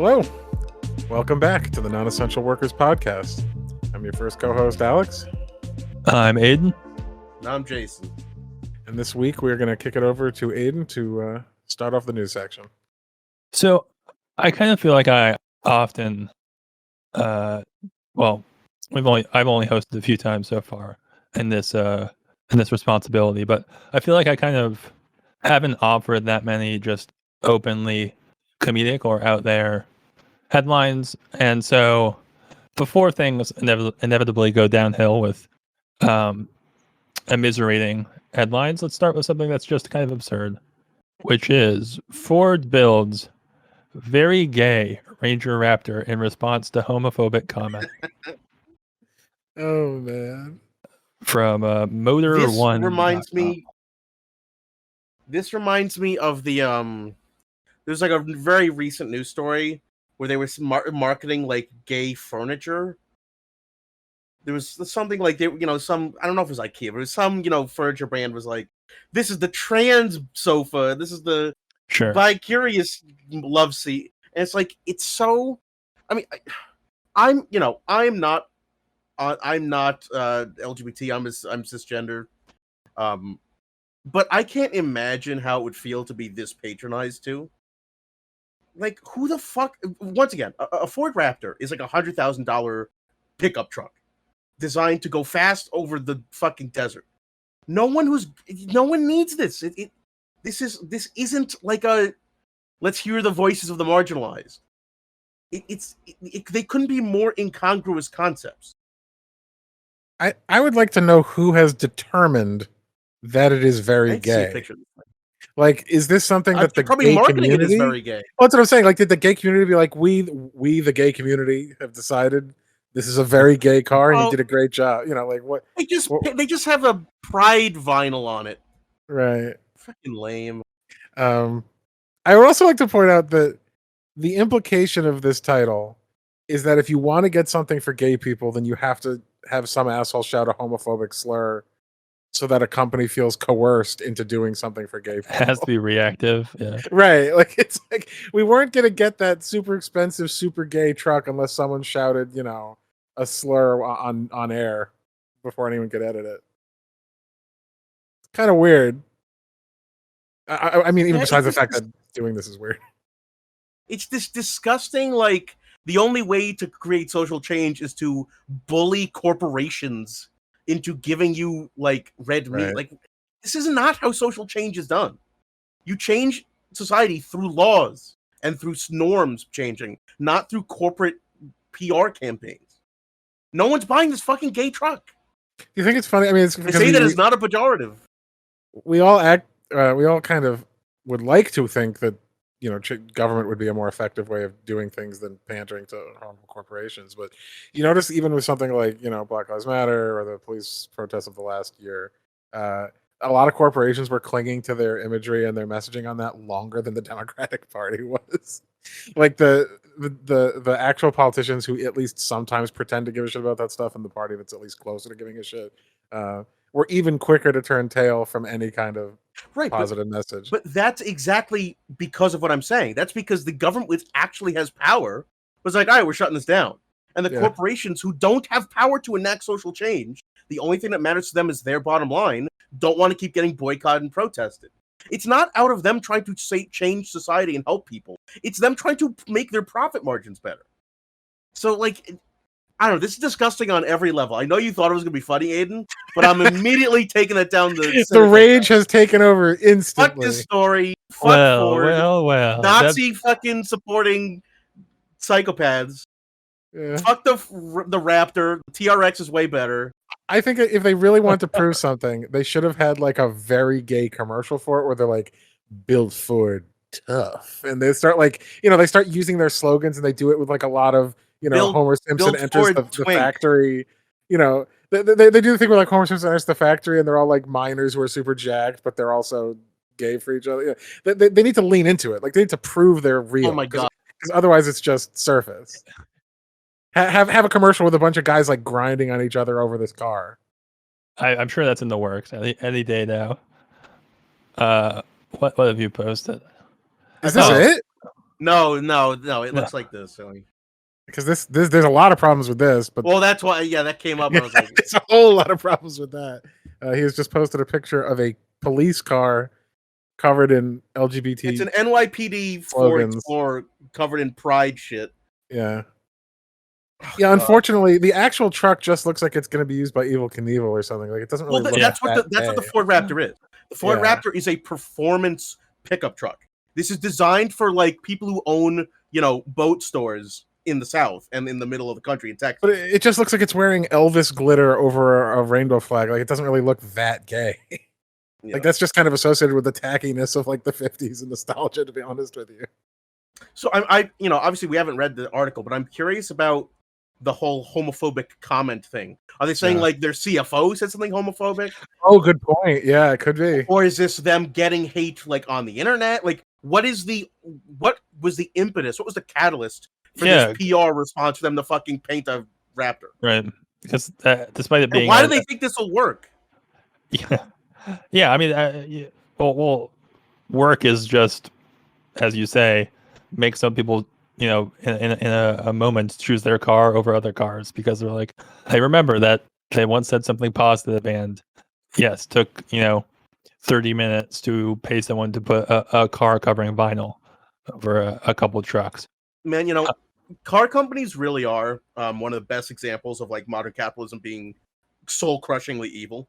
Hello. Welcome back to the Non-Essential Workers Podcast. I'm your first co-host, Alex. I'm Aiden. And I'm Jason. And this week we're going to kick it over to Aiden to start off the news section. So I kind of feel like I often, I've only hosted a few times so far in this responsibility, but I feel like I kind of haven't offered that many just openly comedic or out there headlines, and so before things inevitably go downhill with immiserating headlines, let's start with something that's just kind of absurd, which is Ford builds very gay Ranger Raptor in response to homophobic comment. Oh man! From Motor This One. reminds me. This reminds me of the There's like a very recent news story where they were marketing like gay furniture. There was something like I don't know if it was IKEA, but it was some furniture brand was like, this is the trans sofa, this is the bi-curious love seat, and it's like, it's so. I mean, I'm not LGBT. I'm cisgender, but I can't imagine how it would feel to be this patronized too. Like, who the fuck? Once again, a Ford Raptor is like $100,000 pickup truck designed to go fast over the fucking desert. No one needs this. This isn't like a let's hear the voices of the marginalized. They couldn't be more incongruous concepts. I would like to know who has determined that it is very gay. See a picture of this thing. Like, is this something that the probably gay marketing community? It is very gay. Well, that's what I'm saying. Like, did the gay community be like, we the gay community have decided this is a very gay car, and you did a great job. Like what? They just have a pride vinyl on it. Right. Fucking lame. I would also like to point out that the implication of this title is that if you want to get something for gay people, then you have to have some asshole shout a homophobic slur so that a company feels coerced into doing something for gay people. It has to be reactive. Yeah. Right. Like, it's like we weren't going to get that super expensive, super gay truck unless someone shouted, a slur on air before anyone could edit it. It's kind of weird. I mean, even besides the fact that doing this is weird. It's this disgusting, like, the only way to create social change is to bully corporations into giving you, like, red meat. Right. Like, this is not how social change is done. You change society through laws and through norms changing, not through corporate PR campaigns. No one's buying this fucking gay truck. Do you think it's funny? I mean, it's they say that it's not a pejorative. We all kind of would like to think that government would be a more effective way of doing things than pandering to harmful corporations. But you notice even with something like, Black Lives Matter or the police protests of the last year, a lot of corporations were clinging to their imagery and their messaging on that longer than the Democratic Party was. Like the actual politicians who at least sometimes pretend to give a shit about that stuff, and the party that's at least closer to giving a shit, were even quicker to turn tail from any kind of positive message. But that's exactly because of what I'm saying. That's because the government, which actually has power, was like, all right, we're shutting this down. And the corporations who don't have power to enact social change, the only thing that matters to them is their bottom line, don't want to keep getting boycotted and protested. It's not out of them trying to change society and help people. It's them trying to make their profit margins better. So, like, I don't know. This is disgusting on every level. I know you thought it was going to be funny, Aiden, but I'm immediately taking it down the... The rage has taken over instantly. Fuck this story. Fuck Ford. Well. Nazi fucking supporting psychopaths. Yeah. Fuck the Raptor. The TRX is way better. I think if they really want to prove something, they should have had like a very gay commercial for it where they're like, build Ford tough. And they start they start using their slogans, and they do it with like a lot of, Homer Simpson enters the factory. They do the thing where like Homer Simpson enters the factory and they're all like miners who are super jacked, but they're also gay for each other. Yeah. They need to lean into it. Like, they need to prove they're real. Oh my God. Because otherwise it's just surface. Have a commercial with a bunch of guys like grinding on each other over this car. I'm sure that's in the works any day now. What have you posted? Is this it? No, it looks like this. So Because there's a lot of problems with this, but well, that's why. Yeah, that came up. And I was like, there's a whole lot of problems with that. He has just posted a picture of a police car covered in LGBT. it's an NYPD Ford slogans. Explorer covered in pride shit. Yeah. Oh, Yeah, God. unfortunately, the actual truck just looks like it's going to be used by Evil Knievel or something. Like it doesn't really look. That's what the gay. Ford Raptor is. The Ford Yeah. Raptor is a performance pickup truck. This is designed for like people who own, boat stores in the South and in the middle of the country in Texas. But it just looks like it's wearing Elvis glitter over a rainbow flag. Like it doesn't really look that gay. Yeah. Like that's just kind of associated with the tackiness of like the 50s and nostalgia, to be honest with you. So I obviously we haven't read the article, but I'm curious about the whole homophobic comment thing. Are they saying like their CFO said something homophobic? Oh, good point. Yeah, it could be. Or is this them getting hate like on the internet? Like what was the impetus? What was the catalyst for this PR response for them to fucking paint a raptor? Right. Because despite it being, why do they think this will work? Yeah. I mean, well, work is just, as you say, make some people, in a moment choose their car over other cars because they're like, I remember that they once said something positive and yes, took 30 minutes to pay someone to put a car covering vinyl over a couple of trucks. Man, car companies really are one of the best examples of like modern capitalism being soul crushingly evil.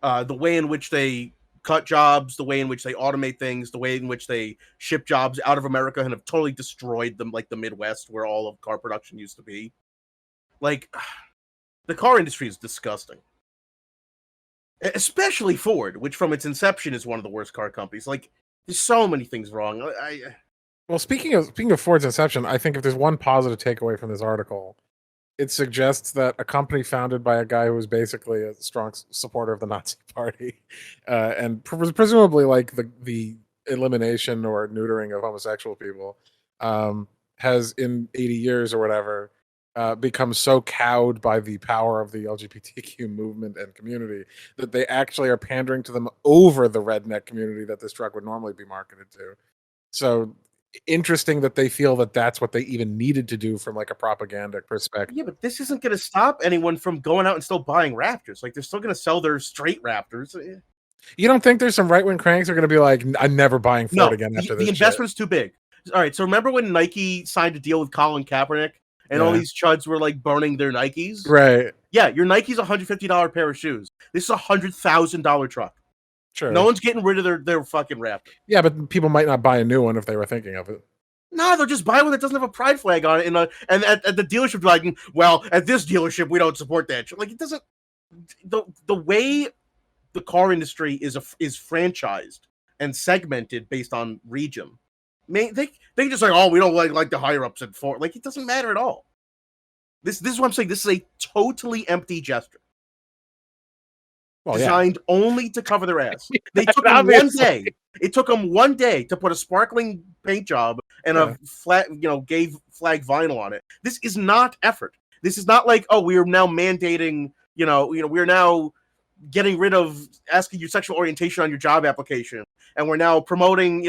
The way in which they cut jobs, the way in which they automate things, the way in which they ship jobs out of America and have totally destroyed them, like the Midwest where all of car production used to be. Like, the car industry is disgusting. Especially Ford, which from its inception is one of the worst car companies. Like, there's so many things wrong. Well, speaking of Ford's inception, I think if there's one positive takeaway from this article, it suggests that a company founded by a guy who was basically a strong supporter of the Nazi Party, and presumably like the elimination or neutering of homosexual people, has in 80 years or whatever become so cowed by the power of the LGBTQ movement and community that they actually are pandering to them over the redneck community that this truck would normally be marketed to. So interesting that they feel that that's what they even needed to do from like a propaganda perspective. Yeah, but this isn't going to stop anyone from going out and still buying Raptors. Like they're still going to sell their straight Raptors. You don't think there's some right-wing cranks who are going to be like, I'm never buying Ford again after this? The investment's too big. All right, so remember when Nike signed a deal with Colin Kaepernick and all these chuds were like burning their Nikes? Right. Yeah, your Nike's $150 pair of shoes. This is a $100,000 truck. Sure. No one's getting rid of their fucking Raptor. Yeah, but people might not buy a new one if they were thinking of it. No, they'll just buy one that doesn't have a pride flag on it, and at the dealership, like, well, at this dealership, we don't support that shit. Like, it doesn't. The way the car industry is franchised and segmented based on region, they just like, oh, we don't like the higher ups at Ford. Like, it doesn't matter at all. This is what I'm saying. This is a totally empty gesture. Well, designed only to cover their ass. They took them 1 day. It took them 1 day to put a sparkling paint job and a flat, gay flag vinyl on it. This is not effort. This is not like, oh, we are now mandating, we're now getting rid of asking your sexual orientation on your job application, and we're now promoting,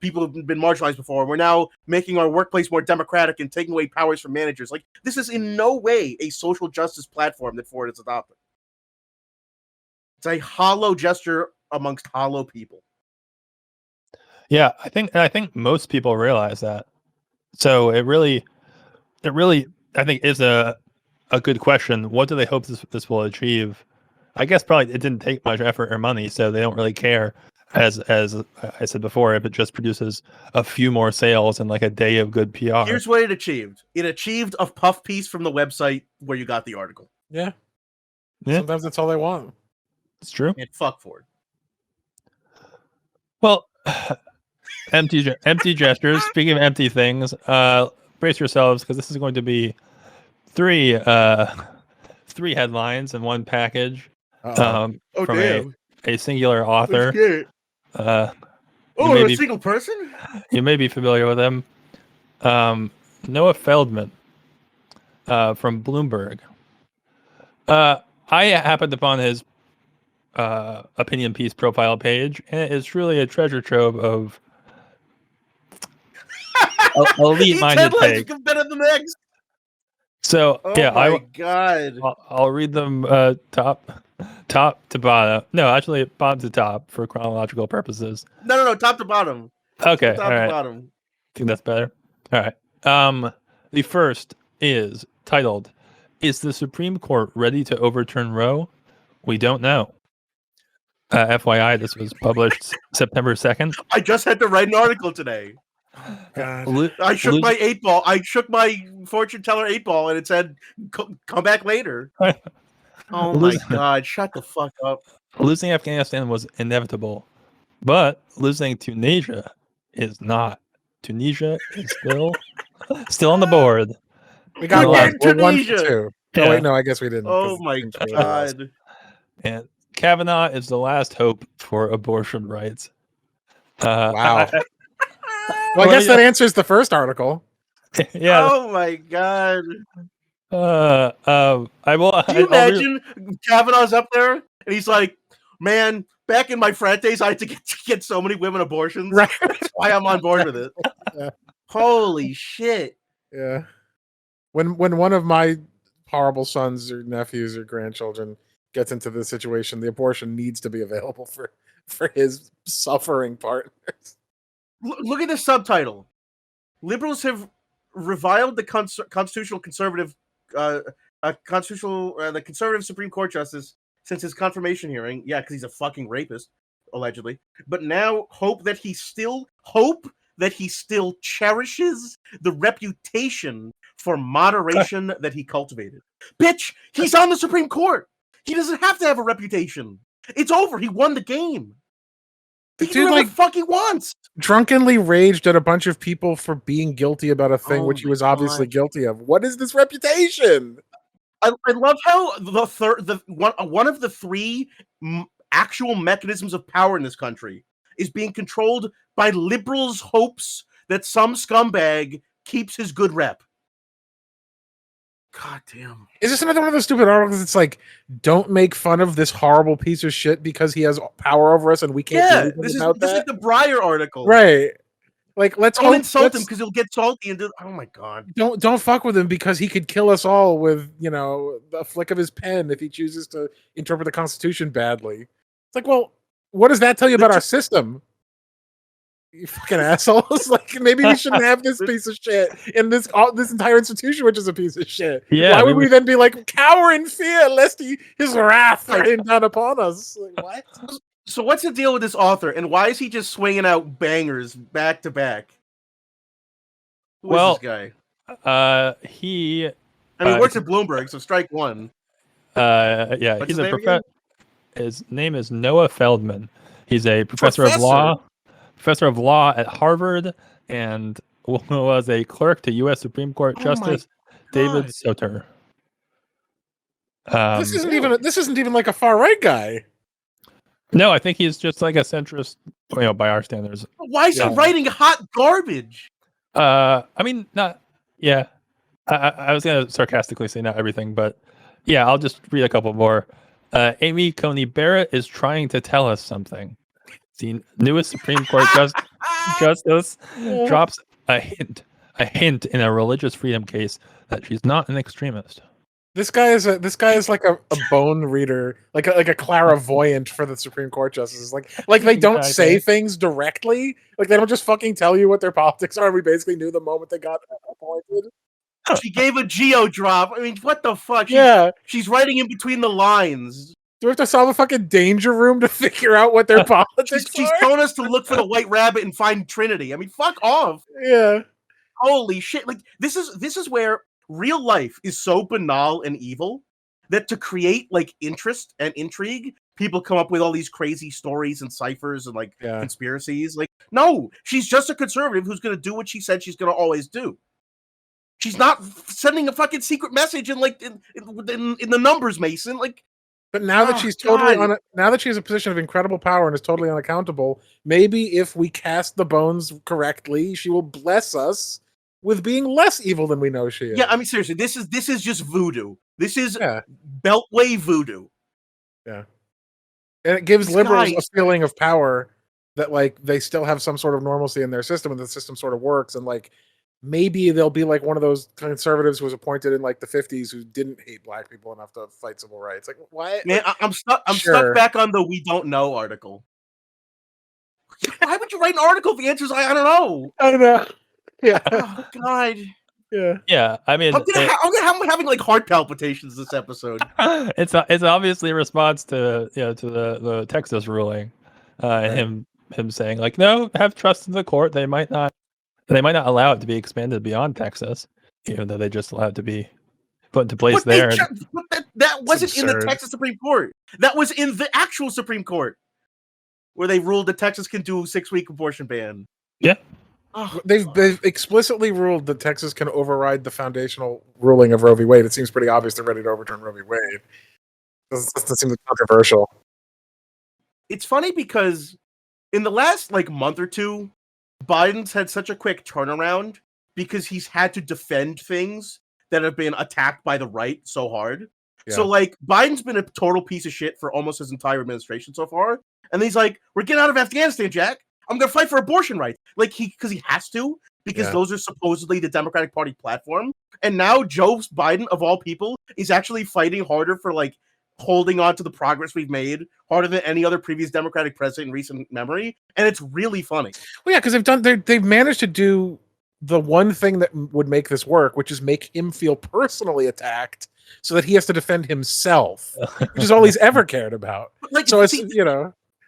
people who've been marginalized before. We're now making our workplace more democratic and taking away powers from managers. Like, this is in no way a social justice platform that Ford has adopted. It's a hollow gesture amongst hollow people. Yeah, I think most people realize that. So it really, I think is a good question. What do they hope this will achieve? I guess probably it didn't take much effort or money, so they don't really care. As I said before, if it just produces a few more sales and like a day of good PR. Here's what it achieved. It achieved a puff piece from the website where you got the article. Yeah. Sometimes that's all they want. It's true. And fuck Ford. Well, empty gestures. Speaking of empty things, brace yourselves because this is going to be three headlines in one package from a singular author. A single person? You may be familiar with him. Noah Feldman from Bloomberg. I happened upon his opinion piece profile page, and it is truly a treasure trove of elite-minded 10 lines take. better than the next. So Oh yeah, my god. I'll read them top to bottom. No, actually bottom to top for chronological purposes. No, top to bottom. Okay, Top all to right. bottom. Think that's better. All right. The first is titled, "Is the Supreme Court ready to overturn Roe? We don't know." FYI, this was published September 2nd. I just had to write an article today. God. I shook my 8 ball. I shook my fortune teller 8 ball, and it said, "Come back later." Oh my god! Shut the fuck up. Losing Afghanistan was inevitable, but losing Tunisia is not. Tunisia is still on the board. We got We're one. getting We're 1 for Tunisia. 2. Yeah. Oh wait, no, I guess we didn't. Oh 'cause my Tunisia lost. god. And Kavanaugh is the last hope for abortion rights. Wow. Well, I Let guess me- that answers the first article. yeah. Oh my god. I will. Do you imagine Kavanaugh's up there and he's like, "Man, back in my frat days, I had to get so many women abortions. Right. That's why I'm on board with it." Yeah. Holy shit. Yeah. When one of my horrible sons or nephews or grandchildren gets into this situation, the abortion needs to be available for his suffering partners. Look at the subtitle. Liberals have reviled the constitutional conservative, the conservative Supreme Court justice since his confirmation hearing. Yeah, because he's a fucking rapist, allegedly. But now hope that he still cherishes the reputation for moderation that he cultivated. Bitch, he's on the Supreme Court. He doesn't have to have a reputation. It's over. He won the game. He can do whatever the fuck he wants. Drunkenly raged at a bunch of people for being guilty about a thing which he was obviously guilty of. What is this reputation? I love how one of the 3 actual mechanisms of power in this country is being controlled by liberals' hopes that some scumbag keeps his good rep. God damn. Is this another one of those stupid articles? It's like, don't make fun of this horrible piece of shit because he has power over us and we can't do anything about that? This is the Breyer article. Right. Like, don't insult him because he'll get salty and do. Oh my god! Don't fuck with him because he could kill us all with a flick of his pen if he chooses to interpret the Constitution badly. It's like, well, what does that tell you about our system? You fucking assholes! Like, maybe we shouldn't have this piece of shit in this entire institution, which is a piece of shit. Yeah, why would we then be like cower in fear lest his wrath rain down upon us? Like, what? So what's the deal with this author, and why is he just swinging out bangers back to back? Who is this guy? He works at Bloomberg, so strike one. Yeah, What's he's his a name again? His name is Noah Feldman. He's a professor of law at Harvard, and was a clerk to U.S. Supreme Court Justice David Soter. This isn't even like a far right guy. No, I think he's just like a centrist, by our standards. Why is he writing hot garbage? I mean, not. Yeah, I was gonna sarcastically say not everything, but yeah, I'll just read a couple more. Amy Coney Barrett is trying to tell us something. The newest Supreme Court justice drops a hint in a religious freedom case that she's not an extremist. This guy is like a bone reader, like a clairvoyant for the Supreme Court justices. Like they don't say things directly. Like they don't just fucking tell you what their politics are. We basically knew the moment they got appointed. She gave a geo drop. I mean, what the fuck? She's writing in between the lines. Do we have to solve a fucking danger room to figure out what their politics are? She's telling us to look for the white rabbit and find Trinity. I mean, fuck off. Yeah. Holy shit! Like this is where real life is so banal and evil that to create like interest and intrigue, people come up with all these crazy stories and ciphers and conspiracies. Like, no, she's just a conservative who's going to do what she said she's going to always do. She's not sending a fucking secret message in the numbers, Mason. Like, but now that she's now that she's in a position of incredible power and is totally unaccountable, maybe if we cast the bones correctly, she will bless us with being less evil than we know she is. Yeah, I mean, seriously, this is just voodoo. This is Beltway voodoo. Yeah. And it gives liberals a feeling of power that, like, they still have some sort of normalcy in their system and the system sort of works. And, like, maybe they'll be like one of those conservatives who was appointed in like the 50s who didn't hate black people enough to fight civil rights. Like, why? Man, I'm stuck. I'm Sure. stuck back on the "we don't know" article. Why would you write an article if the answer is I don't know? I don't know. Yeah. Oh God. Yeah. Yeah, I mean, I'm having like heart palpitations this episode. it's obviously a response to the Texas ruling, and him saying like, no, have trust in the court. They might not allow it to be expanded beyond Texas, even though they just allow it to be put into place there. But that wasn't in the absurd. Texas Supreme Court. That was in the actual Supreme Court, where they ruled that Texas can do a 6-week abortion ban. Yeah. Oh, They've explicitly ruled that Texas can override the foundational ruling of Roe v. Wade. It seems pretty obvious they're ready to overturn Roe v. Wade. Doesn't seem controversial. it's funny because in the last like month or two, Biden's had such a quick turnaround because he's had to defend things that have been attacked by the right so hard. Yeah. So like Biden's been a total piece of shit for almost his entire administration so far. And he's like, we're getting out of Afghanistan, Jack. I'm going to fight for abortion rights. Like because he has to, because those are supposedly the Democratic Party platform. And now Joe Biden, of all people, is actually fighting harder for like holding on to the progress we've made, harder than any other previous Democratic president in recent memory. And it's really funny. Well, yeah, because they've managed to do the one thing that would make this work, which is make him feel personally attacked so that he has to defend himself, which is all he's ever cared about. Like, So it's,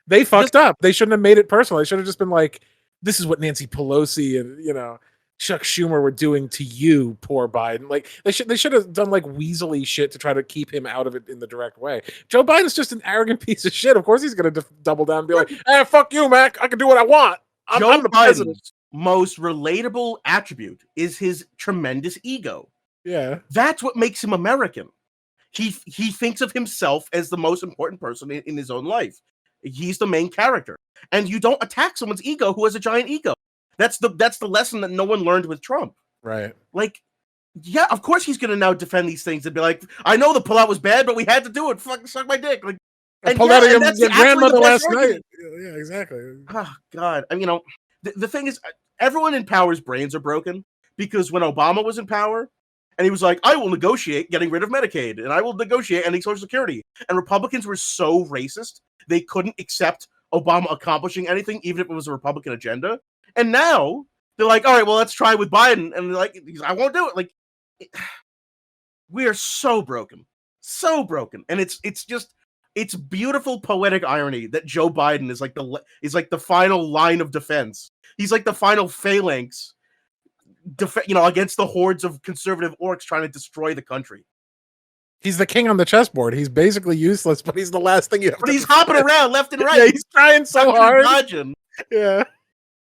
they fucked up. They shouldn't have made it personal. They should have just been like, this is what Nancy Pelosi and, Chuck Schumer were doing to you, poor Biden. Like they should have done like weaselly shit to try to keep him out of it in the direct way. Joe Biden's just an arrogant piece of shit. Of course he's going to double down and be like, fuck you, Mac. I can do what I want. I'm the president. Biden's most relatable attribute is his tremendous ego. Yeah. That's what makes him American. He thinks of himself as the most important person in his own life. He's the main character. And you don't attack someone's ego who has a giant ego. That's the lesson that no one learned with Trump. Right. Like, yeah, of course he's going to now defend these things and be like, I know the pullout was bad, but we had to do it. Fucking suck my dick. Like, I pulled out of your grandmother last night. Yeah, exactly. Oh, God. I mean, the thing is, everyone in power's brains are broken because when Obama was in power, and he was like, I will negotiate getting rid of Medicaid, and I will negotiate ending Social Security. And Republicans were so racist, they couldn't accept Obama accomplishing anything, even if it was a Republican agenda. And now, they're like, all right, well, let's try with Biden. And they're like, I won't do it. Like, we are so broken. So broken. And it's beautiful poetic irony that Joe Biden is like the final line of defense. He's like the final phalanx against the hordes of conservative orcs trying to destroy the country. He's the king on the chessboard. He's basically useless, but he's the last thing you have. But he's hopping around left and right. Yeah, he's trying so hard. Dodging. Yeah.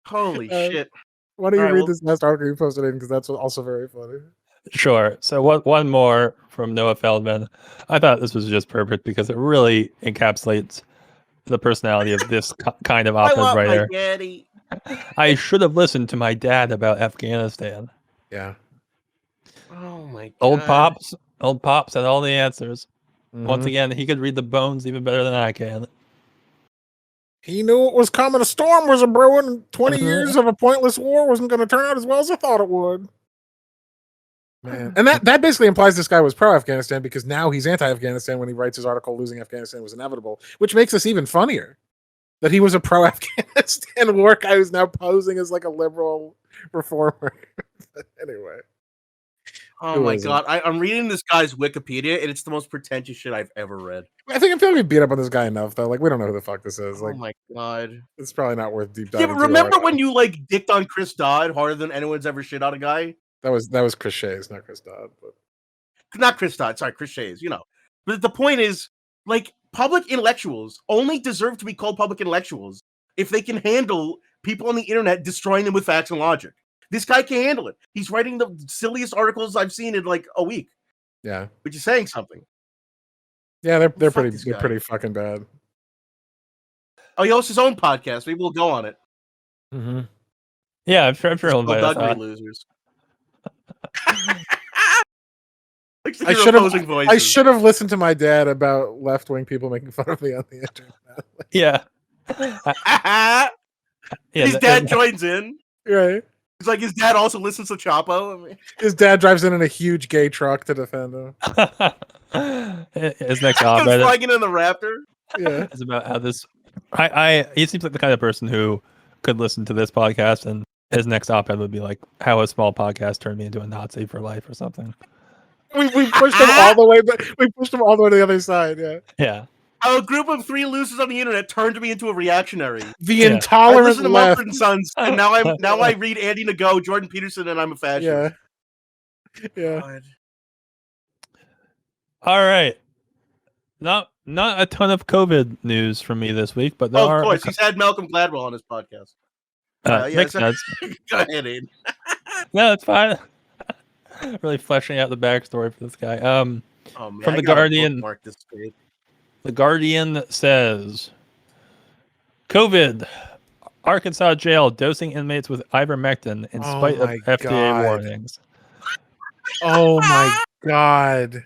Holy shit. Why don't you read this last article you posted in? Because that's also very funny. Sure. So one more from Noah Feldman. I thought this was just perfect because it really encapsulates the personality of this kind of op-ed writer. My daddy. I should have listened to my dad about Afghanistan. Yeah. Oh my God. Old Pops had all the answers. Mm-hmm. Once again, he could read the bones even better than I can. He knew it was coming. A storm was a brewing. 20 years of a pointless war wasn't going to turn out as well as I thought it would. Man. And that basically implies this guy was pro-Afghanistan because now he's anti-Afghanistan when he writes his article, Losing Afghanistan was inevitable, which makes this even funnier. That he was a pro-Afghanistan war guy who's now posing as like a liberal reformer. Anyway. Oh my God. I'm reading this guy's Wikipedia and it's the most pretentious shit I've ever read. I feel like we beat up on this guy enough though. Like we don't know who the fuck this is. Like, oh my God. It's probably not worth deep diving. Yeah, but remember when you like dicked on Chris Dodd harder than anyone's ever shit on a guy? That was Chris Shays, not Chris Dodd. But not Chris Dodd, sorry, Chris Shays, But the point is, like, public intellectuals only deserve to be called public intellectuals if they can handle people on the internet destroying them with facts and logic. This guy can't handle it. He's writing the silliest articles I've seen in like a week. Yeah. Which is saying something. Yeah, they're pretty fucking bad. Oh, he hosts his own podcast. Maybe we'll go on it. Mm-hmm. Yeah, I'm sure he'll invite us. Losers. I should have listened to my dad about left-wing people making fun of me on the internet. Yeah. His dad joins in. Right. It's like his dad also listens to Chapo. I mean, His dad drives in a huge gay truck to defend him. His next comes op-ed flying in the Raptor. Yeah. is about how this. He seems like the kind of person who could listen to this podcast, and his next op-ed would be like, "How a small podcast turned me into a Nazi for life" or something. We pushed him all the way, but we pushed him all the way to the other side. Yeah. Yeah. How a group of 3 losers on the internet turned me into a reactionary. The Yeah. I intolerant listen to left. Mumford and Sons, and now I read Andy Nago, Jordan Peterson, and I'm a fascist. Yeah. God. All right. Not a ton of COVID news from me this week, but there Oh, are. of course, he's had Malcolm Gladwell on his podcast. Makes so- sense. Go ahead, Aiden. No, it's fine. Really fleshing out the backstory for this guy. Oh, man, From I The gotta Guardian. bookmark this page. The Guardian says, COVID. Arkansas jail dosing inmates with ivermectin in Oh spite of my FDA God. warnings. Oh my God.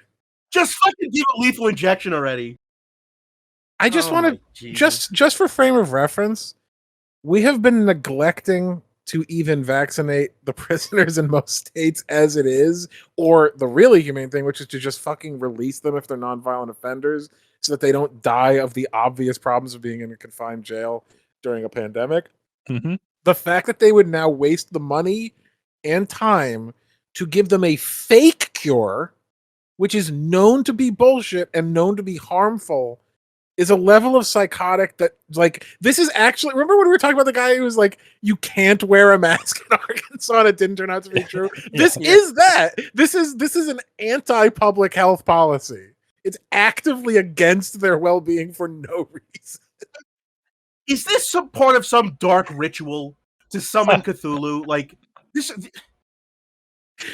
Just fucking give a lethal injection already. I just Oh want my to Jesus. just for frame of reference, we have been neglecting to even vaccinate the prisoners in most states as it is, or the really humane thing, which is to just fucking release them if they're nonviolent offenders so that they don't die of the obvious problems of being in a confined jail during a pandemic. Mm-hmm. The fact that they would now waste the money and time to give them a fake cure, which is known to be bullshit and known to be harmful, is a level of psychotic that, like, this is actually, remember when we were talking about the guy who was like, you can't wear a mask in Arkansas and it didn't turn out to be true? This is that. This is an anti-public health policy. It's actively against their well-being for no reason. Is this some part of some dark ritual to summon Cthulhu? Like this,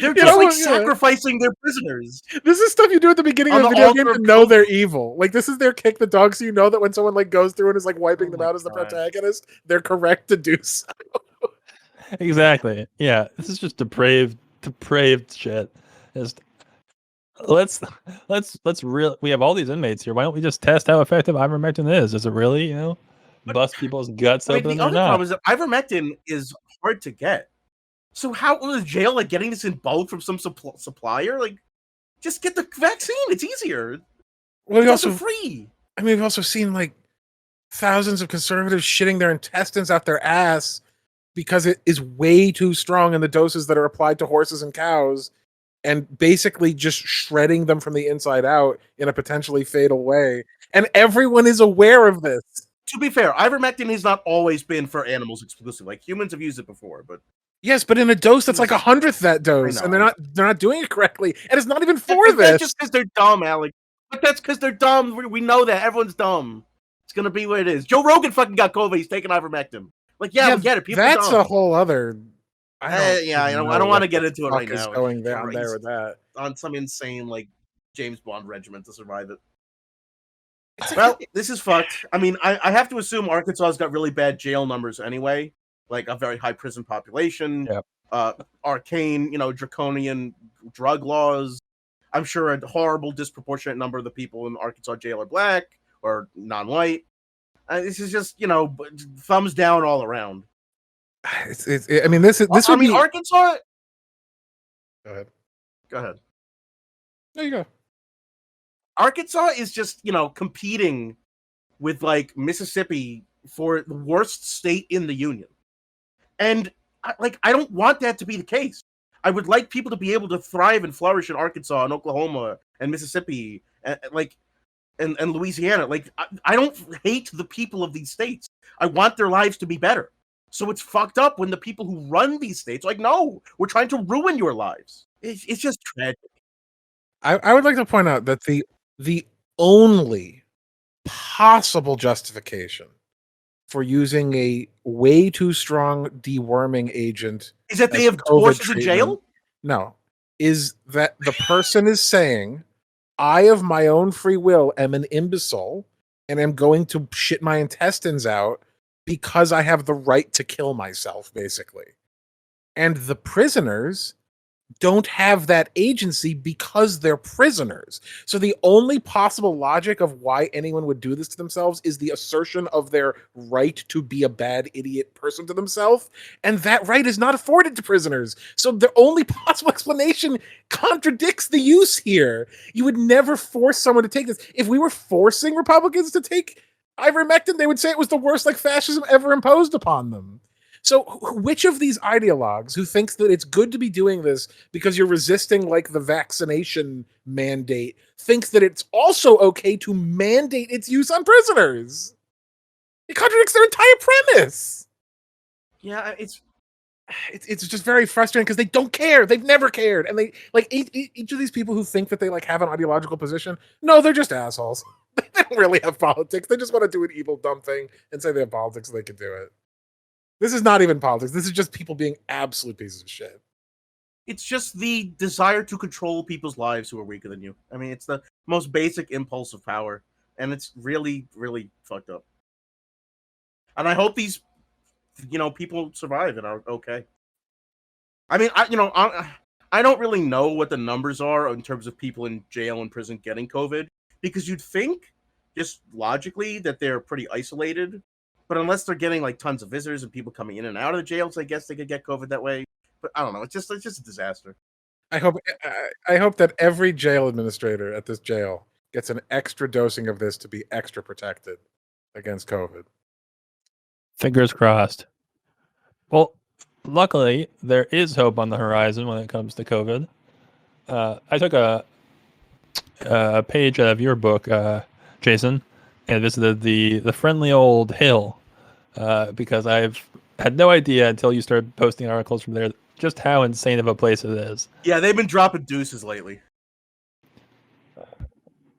they're just like sacrificing their prisoners. This is stuff you do at the beginning On of a the video altar game of to know COVID. they're evil. Like, this is their kick the dog, so you know that when someone like goes through and is like wiping Oh them my out as the God. protagonist, they're correct to do so. Exactly. Yeah. This is just depraved shit. Just let's we have all these inmates here. Why don't we just test how effective ivermectin is? Is it really, bust people's guts I mean, open the or other not? problem is that ivermectin is hard to get. So how was jail like getting this in bulk from some supplier? Like, just get the vaccine. It's easier. Well, It's also free. I mean, we've also seen like thousands of conservatives shitting their intestines out their ass because it is way too strong in the doses that are applied to horses and cows, and basically just shredding them from the inside out in a potentially fatal way. And everyone is aware of this. To be fair, ivermectin has not always been for animals exclusively. Like, humans have used it before, but Yes, but in a dose that's like 100th that dose, I and know. they're not doing it correctly, and it's not even for that's this. just because they're dumb, Alec. But that's because they're dumb. We know that everyone's dumb. It's gonna be what it is. Joe Rogan fucking got COVID. He's taking ivermectin. Like, yeah, we get it. People That's are dumb. a whole other. I don't want to get into it right now. Going there, Right. there with that. On some insane like James Bond regiment to survive it. It's Well, this is fucked. I mean, I have to assume Arkansas's got really bad jail numbers anyway, like a very high prison population, arcane, draconian drug laws. I'm sure a horrible disproportionate number of the people in Arkansas jail are black or non-white. This is just, thumbs down all around. I mean, this would be Arkansas. Go Go ahead. There you go. Arkansas is just, competing with like Mississippi for the worst state in the union. And I don't want that to be the case. I would like people to be able to thrive and flourish in Arkansas and Oklahoma and Mississippi and Louisiana. Like, I don't hate the people of these states. I want their lives to be better. So it's fucked up when the people who run these states are like, no, we're trying to ruin your lives. It's just tragic. I would like to point out that the only possible justification for using a way too strong deworming agent is that they as have COVID horses in treatment- jail? No, is that the person is saying, I of my own free will am an imbecile and am going to shit my intestines out because I have the right to kill myself, basically. And the prisoners don't have that agency because they're prisoners. So the only possible logic of why anyone would do this to themselves is the assertion of their right to be a bad idiot person to themselves, and that right is not afforded to prisoners. So the only possible explanation contradicts the use here. You would never force someone to take this. If we were forcing Republicans to take ivermectin, they would say it was the worst like fascism ever imposed upon them. So which of these ideologues who thinks that it's good to be doing this because you're resisting like the vaccination mandate thinks that it's also okay to mandate its use on prisoners? It contradicts their entire premise. Yeah, it's just very frustrating because they don't care. They've never cared. And they like each of these people who think that they like have an ideological position. No, they're just assholes. They don't really have politics. They just want to do an evil, dumb thing and say they have politics so they can do it. This is not even politics. This is just people being absolute pieces of shit. It's just the desire to control people's lives who are weaker than you. I mean, it's the most basic impulse of power, and it's really, really fucked up. And I hope these, people survive and are okay. I mean, I don't really know what the numbers are in terms of people in jail and prison getting COVID, because you'd think, just logically, that they're pretty isolated. But unless they're getting like tons of visitors and people coming in and out of the jails, I guess they could get COVID that way. But I don't know. It's just a disaster. I hope that every jail administrator at this jail gets an extra dosing of this to be extra protected against COVID. Fingers crossed. Well, luckily, there is hope on the horizon when it comes to COVID. I took a page out of your book, Jason, and visited the friendly old Hill, because I've had no idea until you started posting articles from there just how insane of a place it is. Yeah, they've been dropping deuces lately.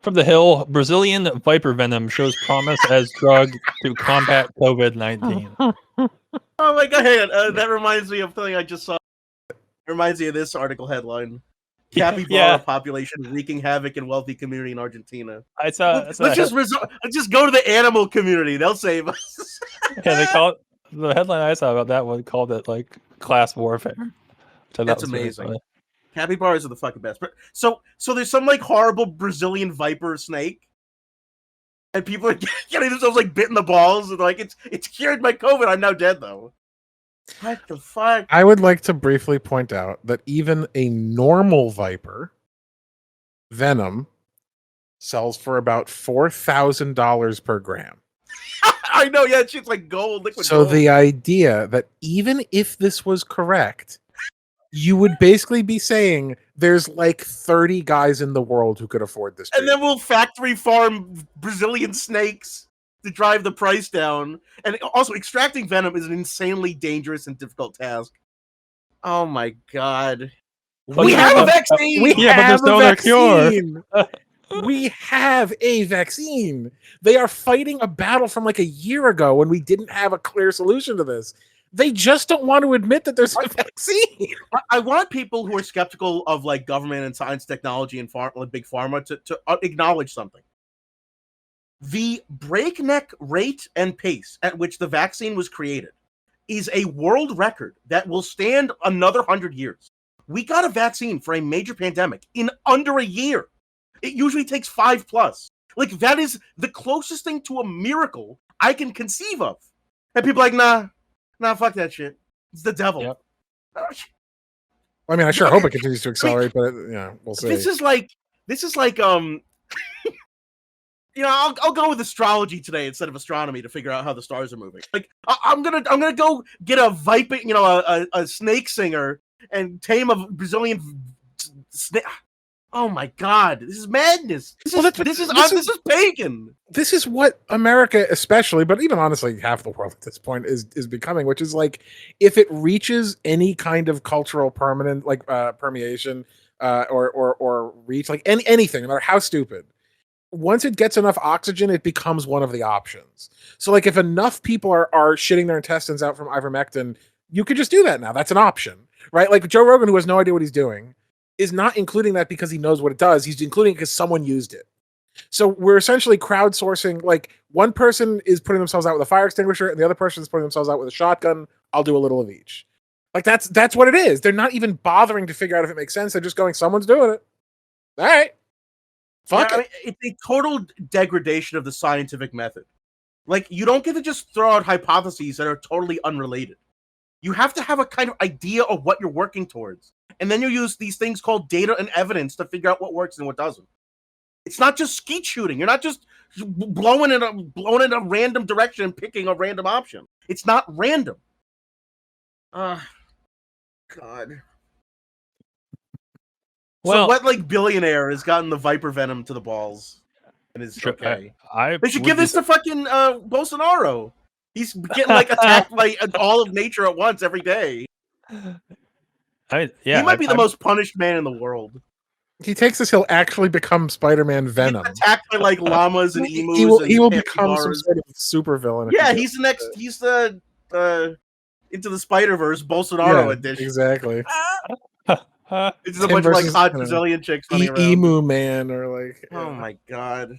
From the Hill, Brazilian viper venom shows promise as drug to combat COVID-19. Oh my god, hang on. That reminds me of something I just saw. It reminds me of this article headline. Capybara population wreaking havoc in wealthy community in Argentina. I saw. Let's just go to the animal community. They'll save us. Yeah, they call it, the headline I saw about that one called it like class warfare. That's amazing. Capybaras are the fucking best. But so there's some like horrible Brazilian viper snake, and people are getting themselves like bit in the balls, and like it's cured my COVID. I'm now dead though. What the fuck? I would like to briefly point out that even a normal viper venom sells for about $4,000 per gram. I know, yeah, it's like gold, liquid so gold. The idea that even if this was correct, you would basically be saying there's like 30 guys in the world who could afford this. And then we'll factory farm Brazilian snakes to drive the price down. And also, extracting venom is an insanely dangerous and difficult task. Oh my god. We have a vaccine! We have a vaccine! We have a vaccine. They are fighting a battle from like a year ago when we didn't have a clear solution to this. They just don't want to admit that there's a vaccine. I want people who are skeptical of like government and science, technology, and big pharma to acknowledge something. The breakneck rate and pace at which the vaccine was created is a world record that will stand another 100 years. We got a vaccine for a major pandemic in under a year. It usually takes 5+. Like, that is the closest thing to a miracle I can conceive of. And people are like, nah, fuck that shit. It's the devil. Yep. I mean, I sure hope it continues to accelerate, but yeah, we'll see. This is like I'll go with astrology today instead of astronomy to figure out how the stars are moving. Like, I'm gonna go get a viper, a snake singer and tame a Brazilian snake. Oh my god, this is madness. This is pagan. This is what America, especially, but even honestly, half the world at this point is becoming, which is like, if it reaches any kind of cultural permanent, like permeation, or reach, like anything, no matter how stupid, once it gets enough oxygen, it becomes one of the options. So, like, if enough people are shitting their intestines out from ivermectin, you could just do that now. That's an option, right? Like Joe Rogan, who has no idea what he's doing, is not including that because he knows what it does. He's including it because someone used it. So we're essentially crowdsourcing. Like, one person is putting themselves out with a fire extinguisher and the other person is putting themselves out with a shotgun. I'll do a little of each. Like that's what it is. They're not even bothering to figure out if it makes sense. They're just going, someone's doing it. All right. Fuck Yeah, it. I mean, it's a total degradation of the scientific method. Like, you don't get to just throw out hypotheses that are totally unrelated. You have to have a kind of idea of what you're working towards. And then you use these things called data and evidence to figure out what works and what doesn't. It's not just skeet shooting. You're not just blowing in a random direction and picking a random option. It's not random. God. Well, so what like billionaire has gotten the viper venom to the balls and is okay? They should give this to fucking Bolsonaro. He's getting like attacked by all of nature at once every day. He might be the most punished man in the world. He takes this, he'll actually become Spider-Man Venom. He's attacked by like llamas and emus. He will and become some sort of super villain. Yeah, he's the next. He's the Into the Spider-Verse Bolsonaro edition. Exactly. It's just a bunch of like hot Brazilian chicks running around. Emu man or like. Oh my god.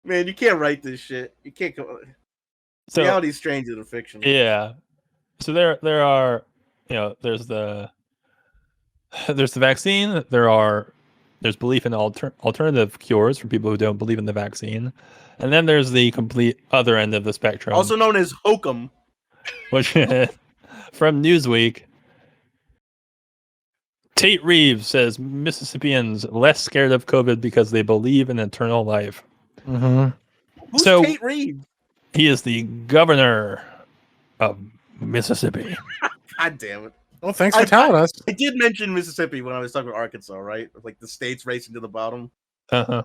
Man, you can't write this shit. You can't go. So, reality's stranger than fiction. Yeah. So there are, there's the vaccine. There's belief in alternative cures for people who don't believe in the vaccine, and then there's the complete other end of the spectrum, also known as hokum, which from Newsweek. Tate Reeves says Mississippians less scared of COVID because they believe in eternal life. Mm-hmm. Who's Tate Reeves? He is the governor of Mississippi. God damn it. Well, thanks for telling us. I did mention Mississippi when I was talking about Arkansas, right? Like the states racing to the bottom. Uh-huh.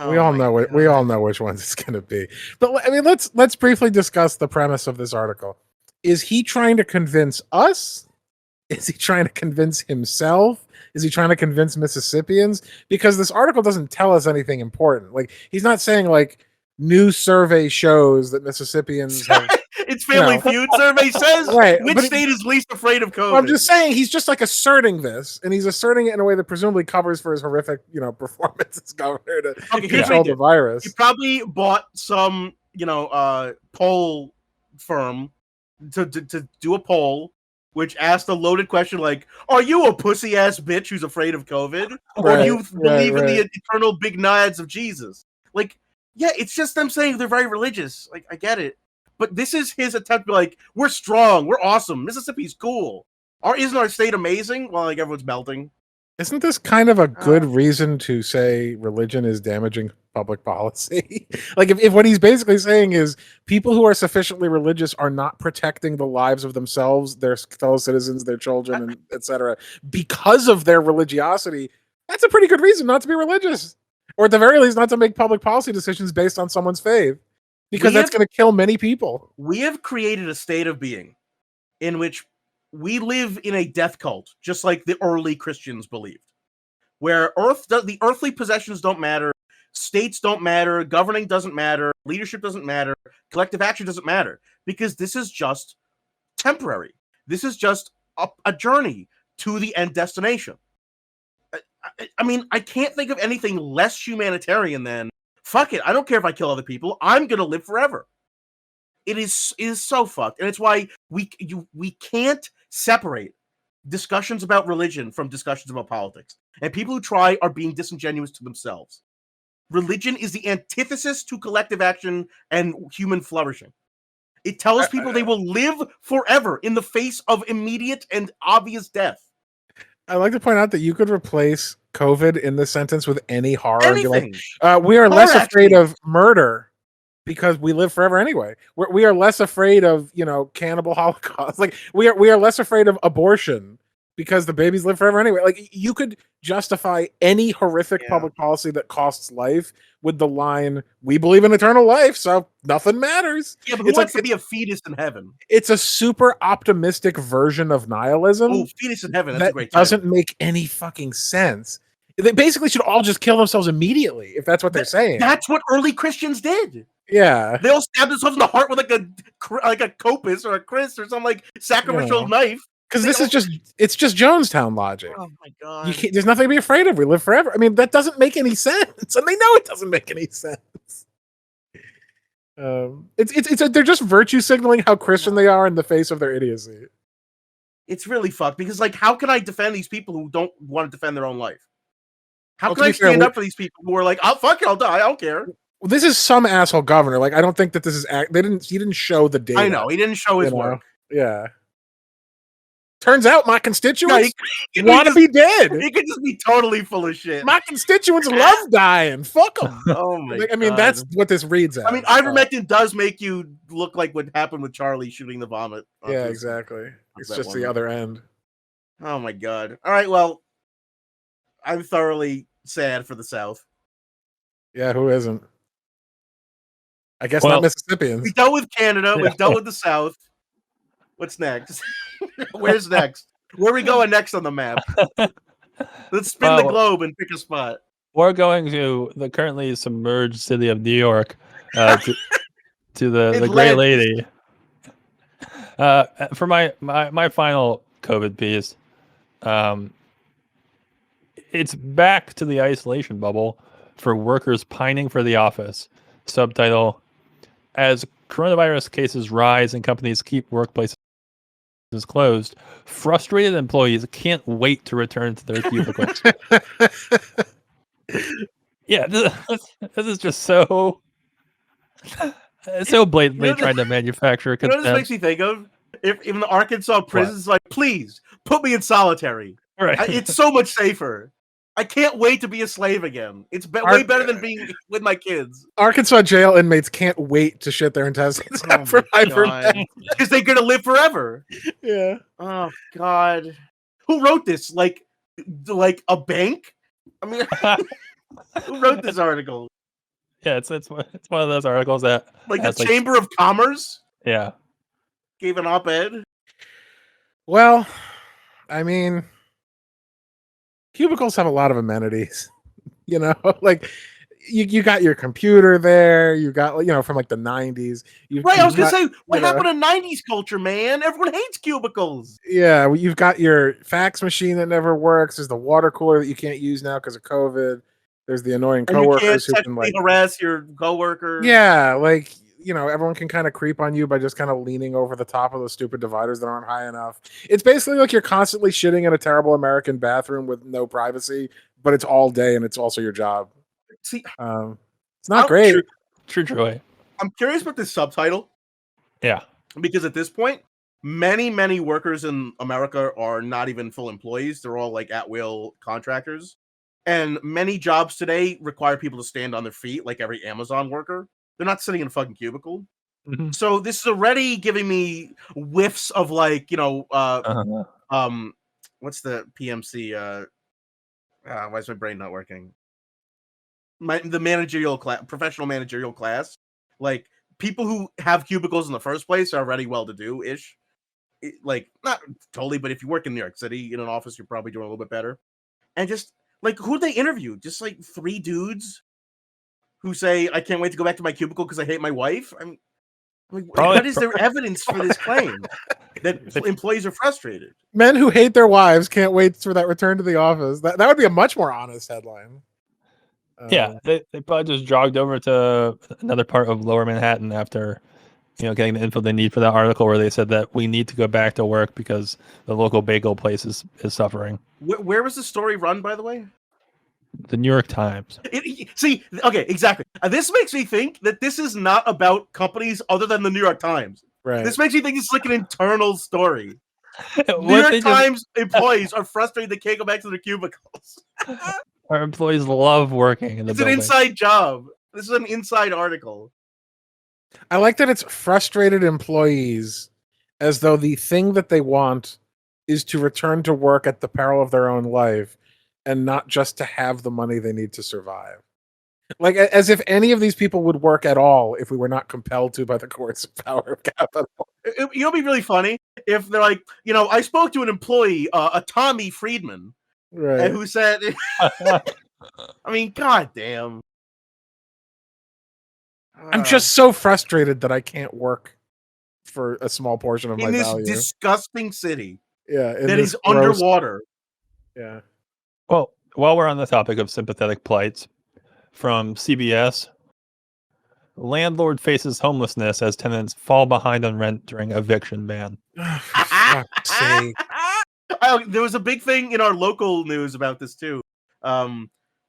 We all know it. We all know which ones it's going to be. But I mean, let's briefly discuss the premise of this article. Is he trying to convince us? Is he trying to convince himself? Is he trying to convince Mississippians? Because this article doesn't tell us anything important. Like, he's not saying like new survey shows that Mississippians have. It's Family Feud survey says right, which state is least afraid of COVID. Well, I'm just saying he's just like asserting this, and he's asserting it in a way that presumably covers for his horrific, performance as governor to control the virus. He probably bought some, poll firm to do a poll which asked a loaded question like, "Are you a pussy ass bitch who's afraid of COVID, or do you believe in the eternal big nods of Jesus?" Like, yeah, it's just them saying they're very religious. Like, I get it. But this is his attempt to be like, we're strong, we're awesome, Mississippi's cool. Isn't our state amazing? Well, like everyone's melting. Isn't this kind of a good reason to say religion is damaging public policy? Like if what he's basically saying is people who are sufficiently religious are not protecting the lives of themselves, their fellow citizens, their children, and etc. because of their religiosity, that's a pretty good reason not to be religious. Or at the very least, not to make public policy decisions based on someone's faith. Because that's going to kill many people. We have created a state of being in which we live in a death cult, just like the early Christians believed, where the earthly possessions don't matter, states don't matter, governing doesn't matter, leadership doesn't matter, collective action doesn't matter, because this is just temporary. This is just a journey to the end destination. I mean, I can't think of anything less humanitarian than, fuck it, I don't care if I kill other people. I'm going to live forever. It is so fucked. And it's why we can't separate discussions about religion from discussions about politics. And people who try are being disingenuous to themselves. Religion is the antithesis to collective action and human flourishing. It tells people they will live forever in the face of immediate and obvious death. I like to point out that you could replace COVID in this sentence with any horror. Anything. Like, we are less afraid of murder because we live forever anyway. We are less afraid of, cannibal holocaust. Like we are less afraid of abortion because the babies live forever anyway. Like you could justify any horrific public policy that costs life with the line, "We believe in eternal life, so nothing matters." Yeah, but who wants to be a fetus in heaven? It's a super optimistic version of nihilism. Oh, fetus in heaven. That's that a great title. Doesn't make any fucking sense. They basically should all just kill themselves immediately if that's what they're saying. That's what early Christians did. Yeah, they all stabbed themselves in the heart with like a copus or a Chris or some like sacrificial knife. Because it's just Jonestown logic. Oh my god! There's nothing to be afraid of. We live forever. I mean, that doesn't make any sense, and they know it doesn't make any sense. They're just virtue signaling how Christian they are in the face of their idiocy. It's really fucked because, like, how can I defend these people who don't want to defend their own life? How Well, can to I be fair, stand up for these people who are like, "Oh fuck it, I'll die, I don't care." Well, this is some asshole governor. Like, I don't think that this is. He didn't show the data. I know he didn't show his work. Yeah. Turns out my constituents he want to be dead. He could just be totally full of shit. My constituents love dying. Fuck them. Oh my god. I mean, that's what this reads as. I mean, ivermectin does make you look like what happened with Charlie shooting the vomit. Yeah, exactly. It's just the other end. Oh my god. All right, well, I'm thoroughly sad for the South. Yeah, who isn't? I guess not Mississippians. We dealt with Canada. We've dealt with the South. What's next? Where's next? Where are we going next on the map? Let's spin the globe and pick a spot. We're going to the currently submerged city of New York, to the Great Lady. For my final COVID piece, it's back to the isolation bubble for workers pining for the office. Subtitle: As coronavirus cases rise and companies keep workplaces closed, frustrated employees can't wait to return to their cubicles. Yeah, this is just so blatantly trying to manufacture contempt. You know what this makes me think of? If even the Arkansas prison's like, please put me in solitary. Right. It's so much safer. I can't wait to be a slave again. It's way better than being with my kids. Arkansas jail inmates can't wait to shit their intestines out for ivermectin because they're gonna live forever. Yeah. Oh God. Who wrote this? Like a bank? I mean, who wrote this article? Yeah, it's one of those articles that the Chamber of Commerce. Yeah. Gave an op-ed. Well, I mean, cubicles have a lot of amenities, like you got your computer there, you got, from like the 90s. Right, I was gonna say, what happened to 90s culture, man? Everyone hates cubicles. Yeah, you've got your fax machine that never works. There's the water cooler that you can't use now because of COVID. There's the annoying coworkers who can harass your coworkers. Yeah, everyone can kind of creep on you by just kind of leaning over the top of those stupid dividers that aren't high enough. It's basically like you're constantly shitting in a terrible American bathroom with no privacy, but it's all day and it's also your job. See, it's not great. True joy. I'm curious about this subtitle. Yeah. Because at this point, many workers in America are not even full employees. They're all like at-will contractors. And many jobs today require people to stand on their feet, like every Amazon worker. They're not sitting in a fucking cubicle. Mm-hmm. So this is already giving me whiffs of what's the PMC? Why is my brain not working? The managerial class, professional managerial class. Like, people who have cubicles in the first place are already well-to-do-ish. Like, not totally, but if you work in New York City in an office, you're probably doing a little bit better. And just, like, who'd they interview? Just, like, 3 dudes who say, I can't wait to go back to my cubicle because I hate my wife? I mean, what is their evidence for this claim? That employees are frustrated. Men who hate their wives can't wait for that return to the office. That would be a much more honest headline. Yeah, they probably just jogged over to another part of Lower Manhattan after, getting the info they need for that article where they said that we need to go back to work because the local bagel place is suffering. Where was the story run, by the way? The New York Times. Okay, exactly. This makes me think that this is not about companies other than the New York Times. Right. This makes me think it's like an internal story. New York Times employees are frustrated they can't go back to their cubicles. Our employees love working in the building. It's an inside job. This is an inside article. I like that it's frustrated employees as though the thing that they want is to return to work at the peril of their own life and not just to have the money they need to survive. Like, as if any of these people would work at all if we were not compelled to by the coercive power of capital. It'll be really funny if they're like, I spoke to an employee, a Tommy Friedman, right, who said, I mean, goddamn. I'm just so frustrated that I can't work for a small portion of my value. In this disgusting city. Yeah. That is underwater. Yeah. Well, while we're on the topic of sympathetic plights, from CBS, landlord faces homelessness as tenants fall behind on rent during eviction ban. For fuck's sake. There was a big thing in our local news about this too,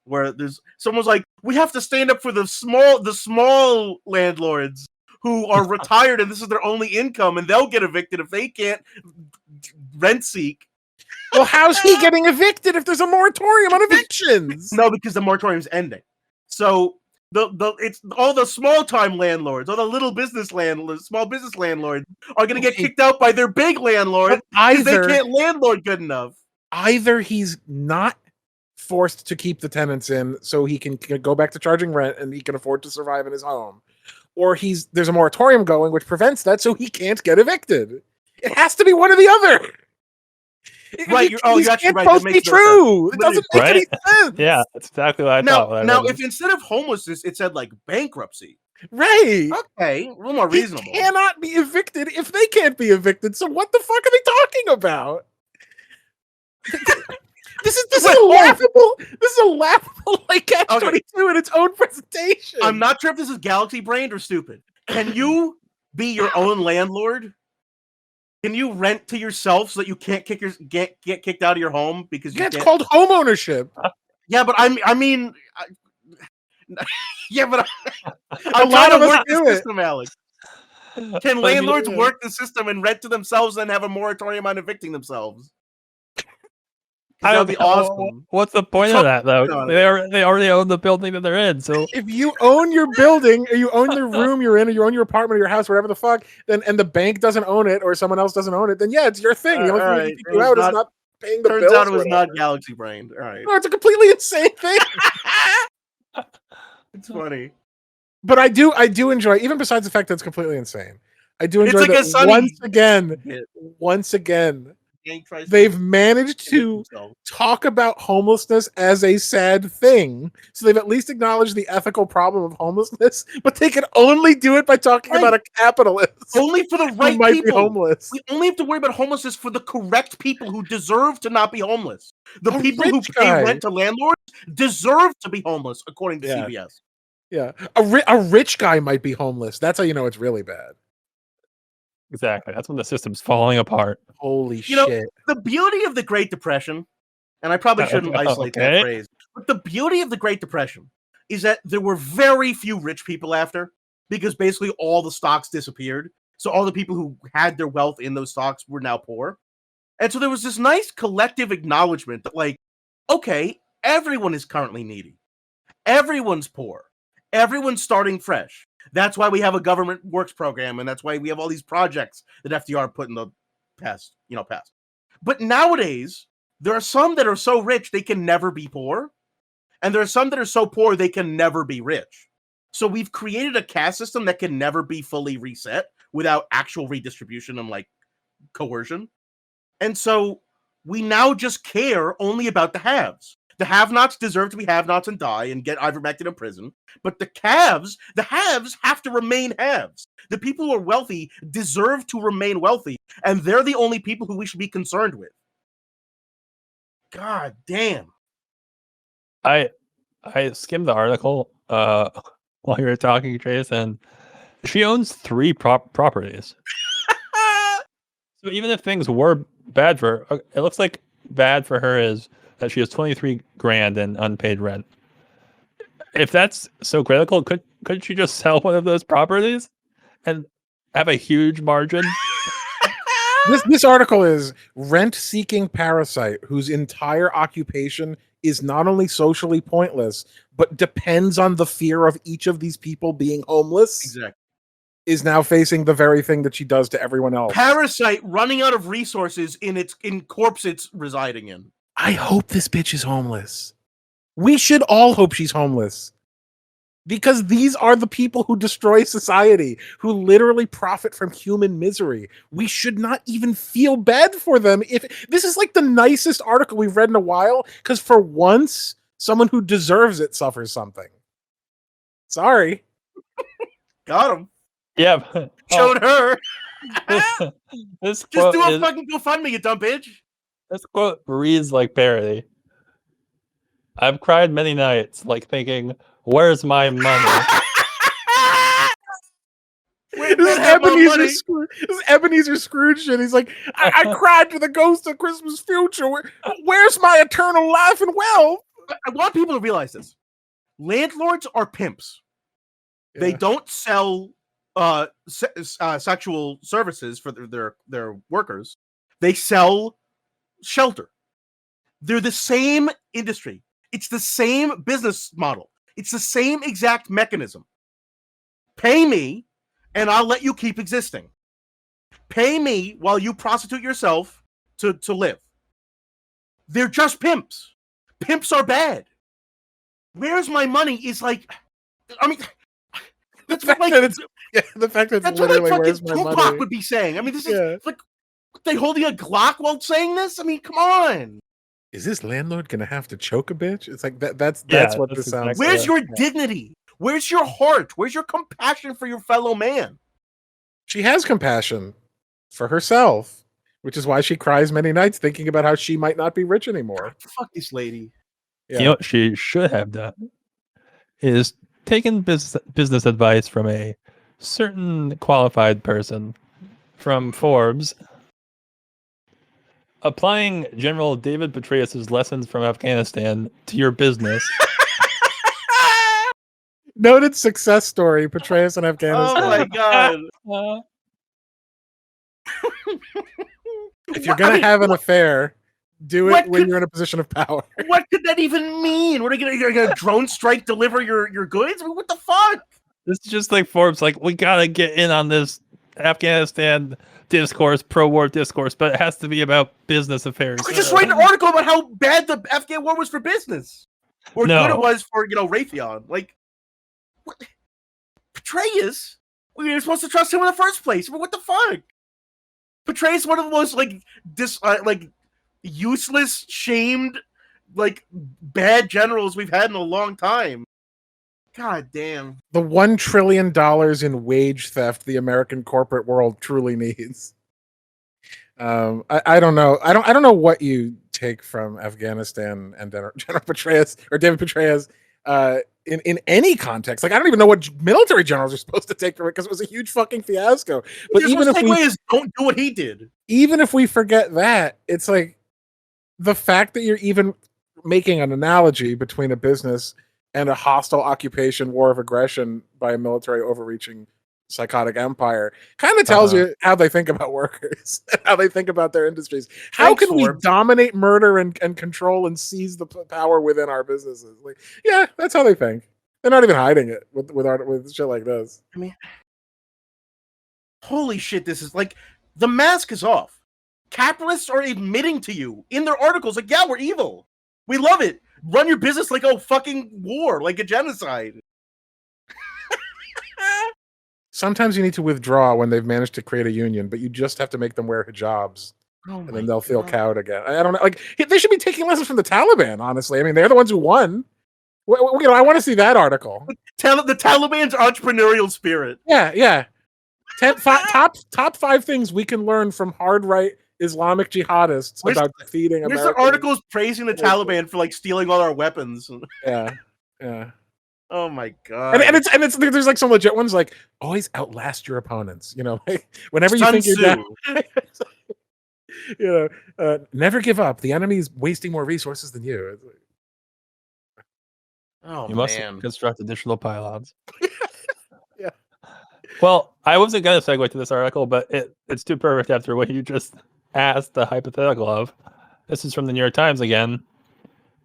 where someone's like, we have to stand up for the small landlords who are retired and this is their only income, and they'll get evicted if they can't rent seek. Well, how's he getting evicted if there's a moratorium on evictions? No, because the moratorium's ending. So it's all the small time landlords, all the little business landlords, small business landlords are going to get kicked out by their big landlord because they can't landlord good enough. Either he's not forced to keep the tenants in so he can go back to charging rent and he can afford to survive in his home, or there's a moratorium going which prevents that, so he can't get evicted. It has to be one or the other. Right, you're actually right. Both be true. It doesn't make any sense. Yeah, that's exactly what I thought. Now, if instead of homelessness, it said like bankruptcy, right? Okay, a little more reasonable. He cannot be evicted if they can't be evicted. So what the fuck are they talking about? This is a laughable. This is a laughable like catch-22 in its own presentation. I'm not sure if this is galaxy brained or stupid. Can you be your own landlord? Can you rent to yourself so that you can't get kicked out of your home because you it's called home ownership. Yeah, but I mean, yeah, but I'm trying to work the system, Alex. Can landlords work the system and rent to themselves and have a moratorium on evicting themselves? That would be awesome. What's the point of that, though? They already own the building that they're in. So if you own your building, or you own the room you're in, or you own your apartment or your house, whatever the fuck, and the bank doesn't own it, or someone else doesn't own it, then yeah, it's your thing. The only thing that kick you out is not paying the bills. Turns out it was not galaxy brained. All right. No, it's a completely insane thing. It's funny. But I do enjoy, even besides the fact that it's completely insane, I do enjoy that once again, they've managed to talk about homelessness as a sad thing. So they've at least acknowledged the ethical problem of homelessness, but they can only do it by talking about a capitalist. Only for the right might people. Be homeless. We only have to worry about homelessness for the correct people who deserve to not be homeless. The people who pay rent to landlords deserve to be homeless, according to CBS. Yeah. A rich guy might be homeless. That's how you know it's really bad. Exactly. That's when the system's falling apart. Holy shit. Know, the beauty of the Great Depression, and I probably shouldn't isolate that phrase, but the beauty of the Great Depression is that there were very few rich people after, because basically all the stocks disappeared. So all the people who had their wealth in those stocks were now poor. And so there was this nice collective acknowledgement that, like, okay, everyone is currently needy. Everyone's poor. Everyone's starting fresh. That's why we have a government works program, and that's why we have all these projects that FDR put in the past. But nowadays, there are some that are so rich they can never be poor, and there are some that are so poor they can never be rich. So we've created a caste system that can never be fully reset without actual redistribution and like coercion. And so we now just care only about the haves. The have-nots deserve to be have-nots and die and get ivermectin in prison. But the haves have to remain haves. The people who are wealthy deserve to remain wealthy, and they're the only people who we should be concerned with. God damn. I skimmed the article while you were talking, Trace, and she owns 3 properties. So even if things were bad for her, it looks like bad for her is that she has $23,000 in unpaid rent. If that's so critical, could she just sell one of those properties and have a huge margin? This article is rent-seeking parasite whose entire occupation is not only socially pointless, but depends on the fear of each of these people being homeless. Exactly. Is now facing the very thing that she does to everyone else. Parasite running out of resources in corpse it's residing in. I hope this bitch is homeless. We should all hope she's homeless. Because these are the people who destroy society, who literally profit from human misery. We should not even feel bad for them. If this is like the nicest article we've read in a while, because for once, someone who deserves it suffers something. Sorry. Got him. Yeah. Showed her. Just do a fucking GoFundMe, you dumb bitch. This quote reads like parody. I've cried many nights, like thinking, where's my money? money. This Ebenezer Scrooge shit. He's like, I cried to the ghost of Christmas future. Where's my eternal life and wealth? I want people to realize this. Landlords are pimps. Yeah. They don't sell sexual services for their workers. They sell shelter. They're the same industry. It's the same business model. It's the same exact mechanism. Pay me, and I'll let you keep existing. Pay me while you prostitute yourself to live. They're just pimps. Pimps are bad. Where's my money is like, I mean, that's what like the fact that that's it's literally what like where's fucking my Tupac money would be saying. I mean, this is like they holding a Glock while saying this. I mean, come on. Is this landlord gonna have to choke a bitch? It's like that's Yeah, what that's this sounds. exactly Where's like. your dignity? Where's your heart? Where's your compassion for your fellow man? She has compassion for herself, which is why she cries many nights thinking about how she might not be rich anymore. Fuck this lady. Yeah. You know what she should have done is taken business advice from a certain qualified person from Forbes, applying General David Petraeus' lessons from Afghanistan to your business. Noted success story, Petraeus in Oh Afghanistan. my god. If you're gonna have an affair, do it when you're in a position of power. What could that even mean? What are you gonna drone strike deliver your goods? I mean, what the fuck? This is just like Forbes, like, we gotta get in on this Afghanistan discourse, pro-war discourse, but it has to be about business affairs. You could just write an article about how bad the Afghan war was for business, or good it was for Raytheon. Like, what? Petraeus? We were supposed to trust him in the first place. What the fuck? Petraeus, one of the most useless, shamed, bad generals we've had in a long time. God damn. The $1 trillion in wage theft the American corporate world truly needs. I don't know. I don't know what you take from Afghanistan and General Petraeus or David Petraeus in any context. Like, I don't even know what military generals are supposed to take from it because it was a huge fucking fiasco. But even if we don't do what he did, even if we forget that, it's like the fact that you're even making an analogy between a business and a hostile occupation, war of aggression by a military overreaching psychotic empire kind of tells you how they think about workers, how they think about their industries. How can we dominate, murder, and control and seize the power within our businesses? Like, yeah, that's how they think. They're not even hiding it with shit like this. I mean, holy shit, this is like, the mask is off. Capitalists are admitting to you in their articles, like, yeah, we're evil. We love it. Run your business like a fucking war, like a genocide. Sometimes you need to withdraw when they've managed to create a union, but you just have to make them wear hijabs, and then they'll feel cowed again. I don't know. Like, they should be taking lessons from the Taliban, honestly. I mean, they're the ones who won. I want to see that article. The Taliban's entrepreneurial spirit. Yeah. Top 5 things we can learn from hard right Islamic jihadists about defeating America. There's the articles praising the Taliban for stealing all our weapons. Yeah. Oh my god! And it's there's like some legit ones, like, always outlast your opponents. Whenever you think you're down, never give up. The enemy's wasting more resources than you. Oh, you must construct additional pylons. Yeah. Well, I wasn't going to segue to this article, but it's too perfect after what you just asked the hypothetical of. This is from the New York Times again.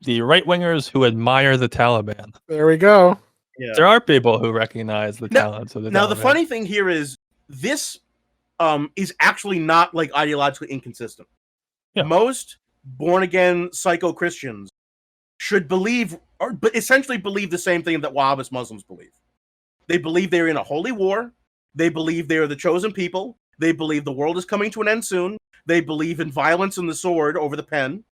The right-wingers who admire the Taliban. There we go. Yeah. There are people who recognize the talents of the Taliban. Now, the funny thing here is this is actually not ideologically inconsistent. Yeah. Most born-again psycho-Christians should believe, but essentially believe the same thing that Wahhabist Muslims believe. They believe they're in a holy war. They believe they are the chosen people. They believe the world is coming to an end soon. They believe in violence and the sword over the pen.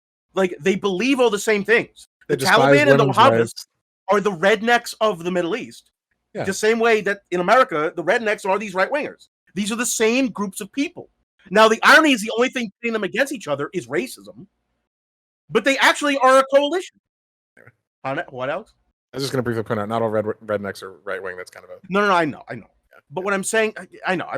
They believe all the same things. The Taliban and the Wahhabists are the rednecks of the Middle East. Yeah. The same way that in America, the rednecks are these right-wingers. These are the same groups of people. Now, the irony is the only thing pitting them against each other is racism. But they actually are a coalition. What else? I was just going to briefly point out, not all rednecks are right-wing. That's kind of a... No, I know. Yeah. But what I'm saying, I know,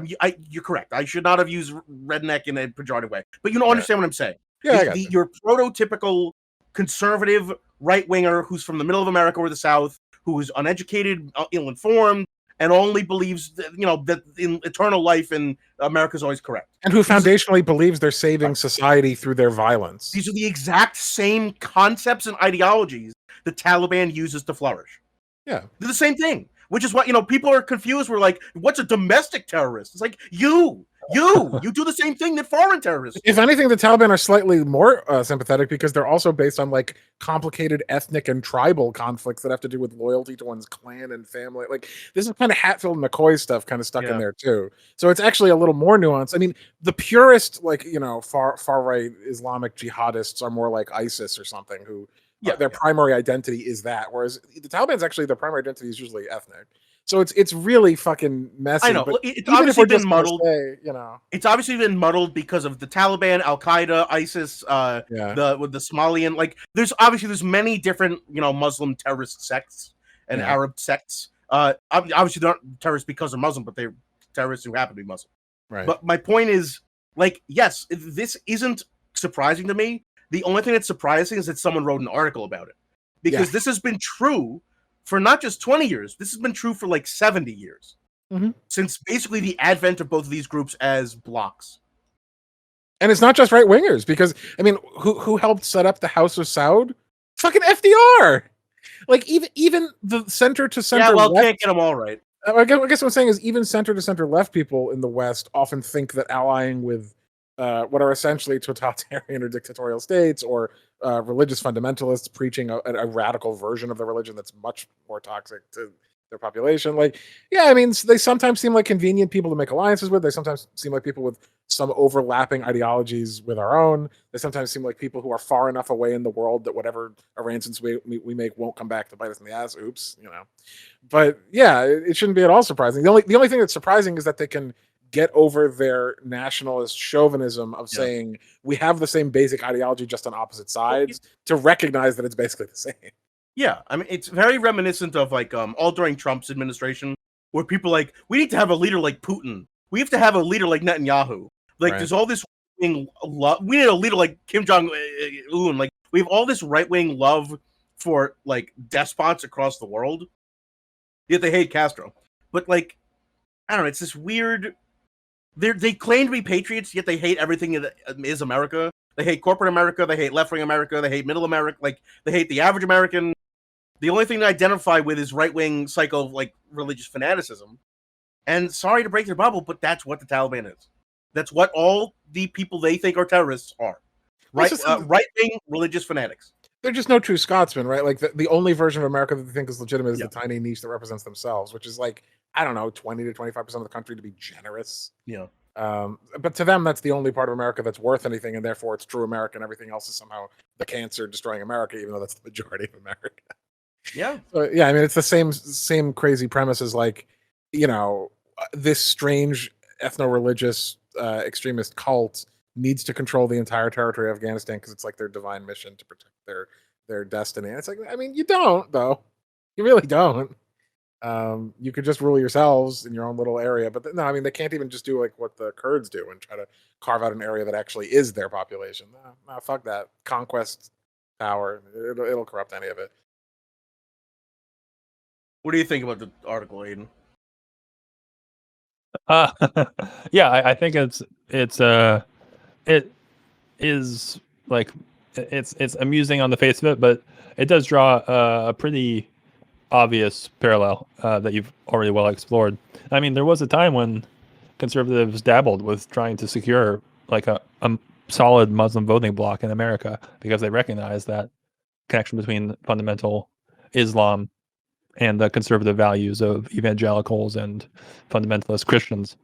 you're correct. I should not have used redneck in a pejorative way. But you Right. understand what I'm saying. Yeah, I got you. Your prototypical conservative right winger who's from the middle of America or the South, who is uneducated, ill-informed, and only believes that, that in eternal life and America's always correct. And who foundationally believes they're saving society through their violence. These are the exact same concepts and ideologies the Taliban uses to flourish. Yeah. They're the same thing, which is what, people are confused. We're like, what's a domestic terrorist? It's like, you do the same thing that foreign terrorists do. If anything, the Taliban are slightly more sympathetic because they're also based on like complicated ethnic and tribal conflicts that have to do with loyalty to one's clan and family. Like this is kind of Hatfield and McCoy stuff kind of stuck in there too. So it's actually a little more nuanced. I mean, the purest, like, far right Islamic jihadists are more like ISIS or something who their primary identity is that. Whereas the Taliban's actually their primary identity is usually ethnic. So it's really fucking messy. I know. But It's obviously been muddled. It's obviously been muddled because of the Taliban, Al Qaeda, ISIS, the Somalian. Like, there's many different Muslim terrorist sects and Arab sects. Obviously, they're not terrorists because they're Muslim, but they're terrorists who happen to be Muslim. Right. But my point is, like, yes, this isn't surprising to me. The only thing that's surprising is that someone wrote an article about it, because this has been true for not just 20 years, this has been true for like 70 years. Since basically the advent of both of these groups as blocks. And it's not just right wingers, because I mean, who helped set up the House of Saud? Fucking FDR. Like even the center to center. Yeah, well, left, can't get them all right. I guess what I'm saying is even center to center left people in the West often think that allying with what are essentially totalitarian or dictatorial states or religious fundamentalists preaching a radical version of the religion that's much more toxic to their population. Like, yeah, I mean, they sometimes seem like convenient people to make alliances with. They sometimes seem like people with some overlapping ideologies with our own. They sometimes seem like people who are far enough away in the world that whatever arrangements we make won't come back to bite us in the ass. Oops, But yeah, it shouldn't be at all surprising. The only thing that's surprising is that they can get over their nationalist chauvinism of saying we have the same basic ideology just on opposite sides to recognize that it's basically the same. Yeah, I mean, it's very reminiscent of like all during Trump's administration, where people like, we need to have a leader like Putin. We have to have a leader like Netanyahu. Like, there's all this we need a leader like Kim Jong-un. Like, we have all this right-wing love for like despots across the world. Yet they hate Castro. But like, I don't know, it's this weird. They claim to be patriots, yet they hate everything that is America. They hate corporate America. They hate left-wing America. They hate middle America. Like, they hate the average American. The only thing to identify with is right-wing psycho, like, religious fanaticism. And sorry to break their bubble, but that's what the Taliban is. That's what all the people they think are terrorists are. Right-wing religious fanatics. They're just no true Scotsmen, right? Like, the only version of America that they think is legitimate is the tiny niche that represents themselves, which is like, I don't know, 20 to 25% of the country, to be generous. Yeah. But to them, that's the only part of America that's worth anything, and therefore it's true America, and everything else is somehow the cancer destroying America, even though that's the majority of America. Yeah. So, yeah, I mean, it's the same crazy premise as like, this strange ethno-religious extremist cult needs to control the entire territory of Afghanistan because it's like their divine mission to protect their destiny. And it's like, I mean, you don't, though. You really don't. You could just rule yourselves in your own little area, but no, I mean, they can't even just do like what the Kurds do and try to carve out an area that actually is their population. No, fuck that. Conquest power. It'll corrupt any of it. What do you think about the article, Aiden? Yeah, I think it is like it's amusing on the face of it, but it does draw a pretty obvious parallel that you've already well explored. I mean, there was a time when conservatives dabbled with trying to secure like a solid Muslim voting bloc in America because they recognized that connection between fundamental Islam and the conservative values of evangelicals and fundamentalist Christians.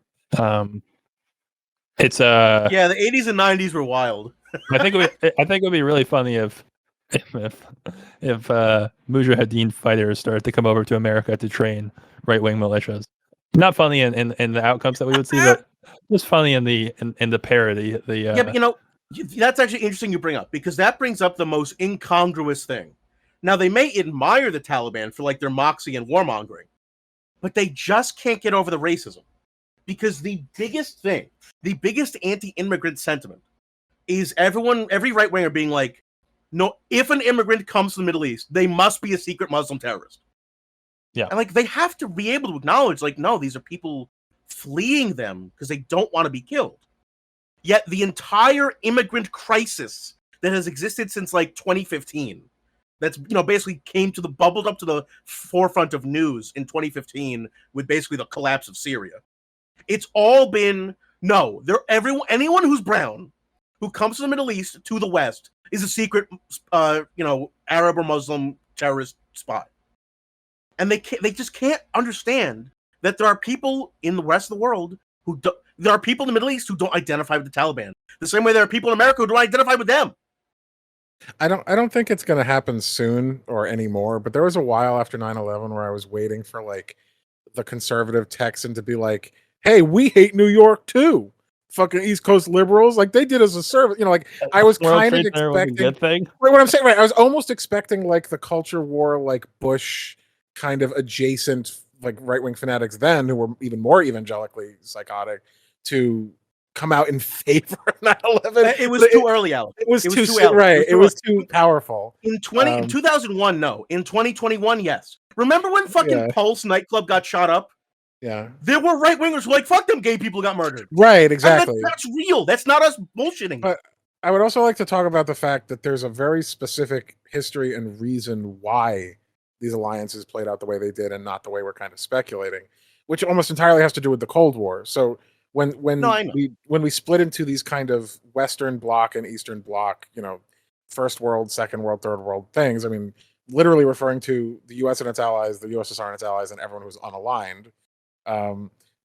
It's the 80s and 90s were wild. I think it would be really funny if Mujahideen fighters started to come over to America to train right-wing militias. Not funny in the outcomes that we would see, but just funny in the parody. But that's actually interesting you bring up, because that brings up the most incongruous thing. Now, they may admire the Taliban for like their moxie and warmongering, but they just can't get over the racism. Because the biggest thing, the biggest anti-immigrant sentiment is every right-winger being like, no, if an immigrant comes to the Middle East, they must be a secret Muslim terrorist. Yeah. And like they have to be able to acknowledge, like, no, these are people fleeing them because they don't want to be killed. Yet the entire immigrant crisis that has existed since like 2015, that's basically bubbled up to the forefront of news in 2015 with basically the collapse of Syria. It's all been anyone who's brown who comes to the Middle East to the West is a secret, Arab or Muslim terrorist spy, and they just can't understand that there are people in the rest of the world there are people in the Middle East who don't identify with the Taliban. The same way there are people in America who don't identify with them. I don't think it's going to happen soon or anymore, but there was a while after 9/11 where I was waiting for like the conservative Texan to be like, "Hey, we hate New York too. Fucking East Coast liberals, like they did us a service." Like I was kind of expecting good thing. Right, what I'm saying, right? I was almost expecting like the culture war, like Bush kind of adjacent, like right-wing fanatics then who were even more evangelically psychotic to come out in favor of 9/11. It was too early, Alex. It was too early. right. It was too powerful. In 2001, no. In 2021, yes. Remember when fucking Pulse nightclub got shot up? Yeah. There were right-wingers who were like, fuck them gay people got murdered. Right, exactly. That's real. That's not us bullshitting. But I would also like to talk about the fact that there's a very specific history and reason why these alliances played out the way they did and not the way we're kind of speculating, which almost entirely has to do with the Cold War. So when we split into these kind of Western Bloc and Eastern Bloc, first world, second world, third world things, I mean, literally referring to the US and its allies, the USSR and its allies, and everyone who's unaligned.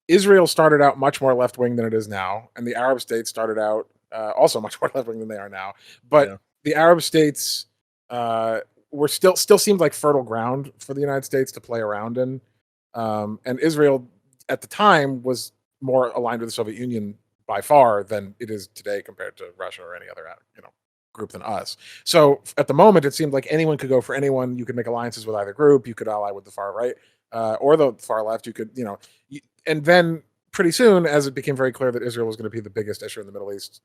Israel started out much more left-wing than it is now, and the Arab states started out also much more left-wing than they are now. But the Arab states were still seemed like fertile ground for the United States to play around in. And Israel at the time was more aligned with the Soviet Union by far than it is today compared to Russia or any other group than us. So at the moment, it seemed like anyone could go for anyone. You could make alliances with either group. You could ally with the far right or the far left. You could, and then pretty soon, as it became very clear that Israel was going to be the biggest issue in the Middle East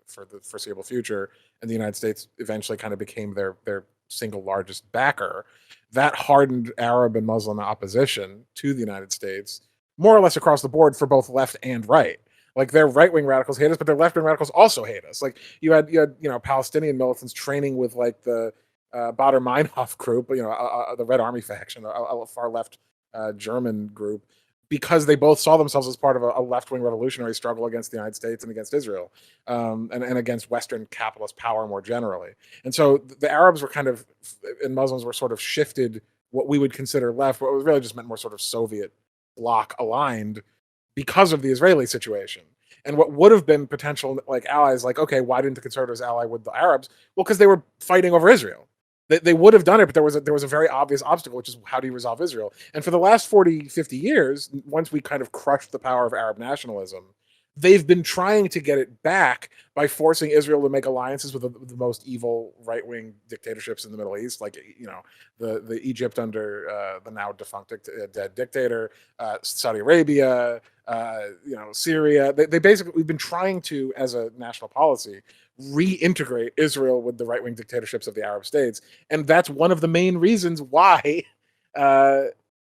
for the foreseeable future, and the United States eventually kind of became their single largest backer, that hardened Arab and Muslim opposition to the United States more or less across the board for both left and right. Like their right-wing radicals hate us, but their left-wing radicals also hate us. Like you had Palestinian militants training with like the Baader Meinhof group, the Red Army faction, a far left German group, because they both saw themselves as part of a left-wing revolutionary struggle against the United States and against Israel, and against Western capitalist power more generally. And so the Arabs were kind of, and Muslims were sort of shifted what we would consider left, but it was really just meant more sort of Soviet bloc aligned because of the Israeli situation. And what would have been potential like allies, like, okay, why didn't the conservatives ally with the Arabs? Well, because they were fighting over Israel. They would have done it, but there was a very obvious obstacle, which is how do you resolve Israel? And for the last 40, 50 years, once we kind of crushed the power of Arab nationalism, they've been trying to get it back by forcing Israel to make alliances with the most evil right-wing dictatorships in the Middle East, like the Egypt under the now defunct dead dictator, Saudi Arabia, Syria. They basically, we've been trying to, as a national policy, reintegrate Israel with the right-wing dictatorships of the Arab states, and that's one of the main reasons why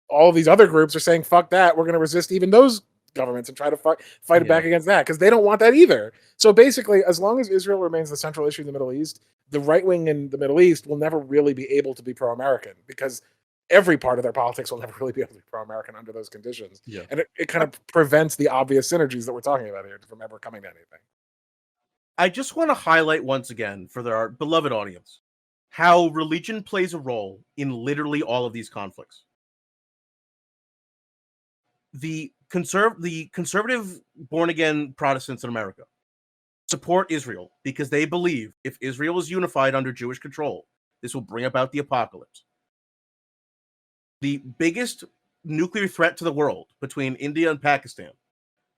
all these other groups are saying fuck that. We're going to resist even those governments and try to fight it back against that, because they don't want that either. So basically, as long as Israel remains the central issue in the Middle East, the right wing in the Middle East will never really be able to be pro-American, because every part of their politics will never really be able to be pro-American under those conditions. Yeah. And it kind of prevents the obvious synergies that we're talking about here from ever coming to anything. I just want to highlight once again for our beloved audience how religion plays a role in literally all of these conflicts. The conservative born-again Protestants in America support Israel because they believe if Israel is unified under Jewish control, this will bring about the apocalypse. The biggest nuclear threat to the world between India and Pakistan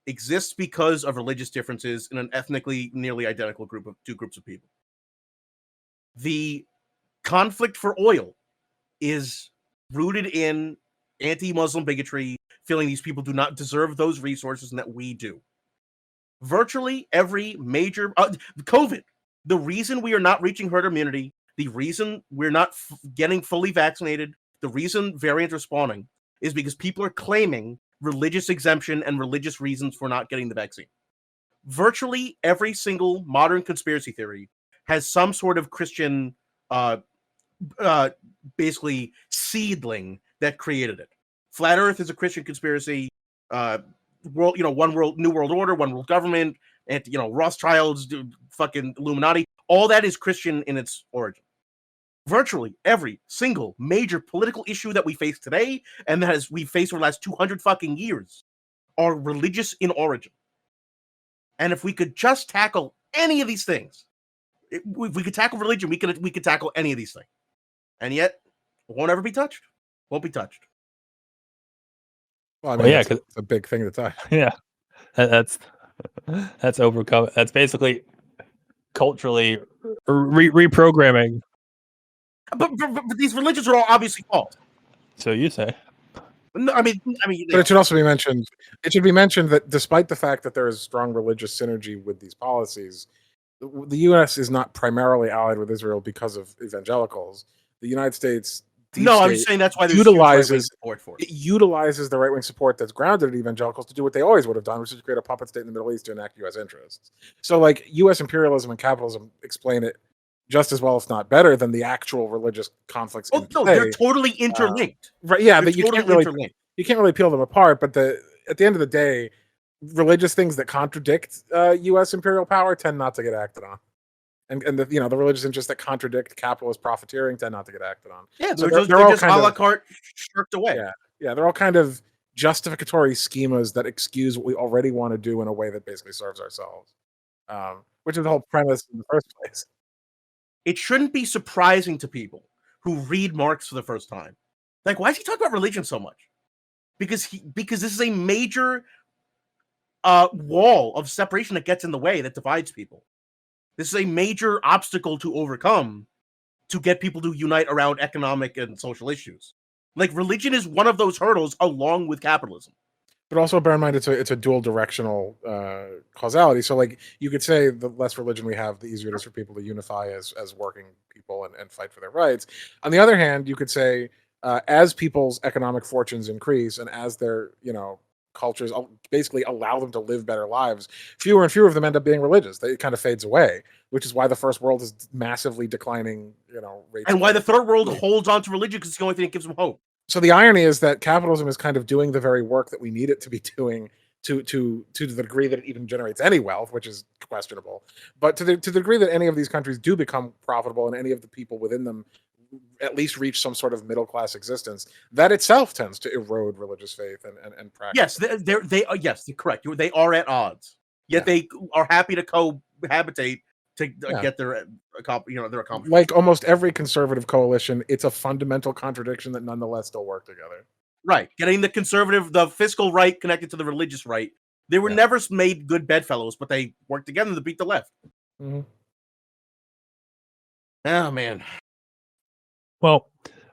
exists because of religious differences in an ethnically nearly identical two groups of people. The conflict for oil is rooted in anti-Muslim bigotry, feeling these people do not deserve those resources and that we do. Virtually every major COVID, the reason we are not reaching herd immunity, the reason we're not getting fully vaccinated, the reason variants are spawning is because people are claiming religious exemption and religious reasons for not getting the vaccine. Virtually every single modern conspiracy theory has some sort of Christian basically seedling that created it. Flat Earth is a Christian conspiracy. World, one world, new world order, one world government, and Rothschilds, fucking Illuminati. All that is Christian in its origin. Virtually every single major political issue that we face today, and that we faced over the last 200 fucking years, are religious in origin. And if we could just tackle any of these things, if we could tackle religion, we could tackle any of these things. And yet, it won't ever be touched. Won't be touched. Well, I mean, yeah, it's a big thing to touch. Yeah, that's overcome. That's basically culturally reprogramming. But these religions are all obviously false. So you say? No, I mean, but it should also be mentioned. It should be mentioned that despite the fact that there is strong religious synergy with these policies, the U.S. is not primarily allied with Israel because of evangelicals. The United States. No, I'm just saying that's why there's utilizes support for it. It utilizes the right-wing support that's grounded in evangelicals to do what they always would have done, which is create a puppet state in the Middle East to enact U.S. interests. So, like, U.S. imperialism and capitalism explain it just as well, if not better, than the actual religious conflicts. Oh no, they're totally interlinked. Right? Yeah, but you can't really peel them apart. But at the end of the day, religious things that contradict U.S. imperial power tend not to get acted on. And the religious interests that contradict capitalist profiteering tend not to get acted on. Yeah, so they're all just a la carte shirked away. Yeah, they're all kind of justificatory schemas that excuse what we already want to do in a way that basically serves ourselves, which is the whole premise in the first place. It shouldn't be surprising to people who read Marx for the first time. Like, why is he talking about religion so much? Because this is a major wall of separation that gets in the way, that divides people. This is a major obstacle to overcome to get people to unite around economic and social issues. Like, religion is one of those hurdles along with capitalism. But also bear in mind it's a dual directional causality. So, like, you could say the less religion we have, the easier it is for people to unify as working people and fight for their rights. On the other hand, you could say as people's economic fortunes increase and as their cultures basically allow them to live better lives, fewer and fewer of them end up being religious. It kind of fades away, which is why the first world is massively declining, rates. And why the third world holds on to religion, because it's the only thing that gives them hope. So the irony is that capitalism is kind of doing the very work that we need it to be doing to the degree that it even generates any wealth, which is questionable. But to the degree that any of these countries do become profitable and any of the people within them at least reach some sort of middle class existence, that itself tends to erode religious faith and practice. Yes, they're correct. They are at odds. Yet they are happy to cohabitate to get their accomplishment. Like almost every conservative coalition, it's a fundamental contradiction that nonetheless still work together. Right, getting the fiscal right connected to the religious right. They were never made good bedfellows, but they worked together to beat the left. Mm-hmm. Oh man. Well,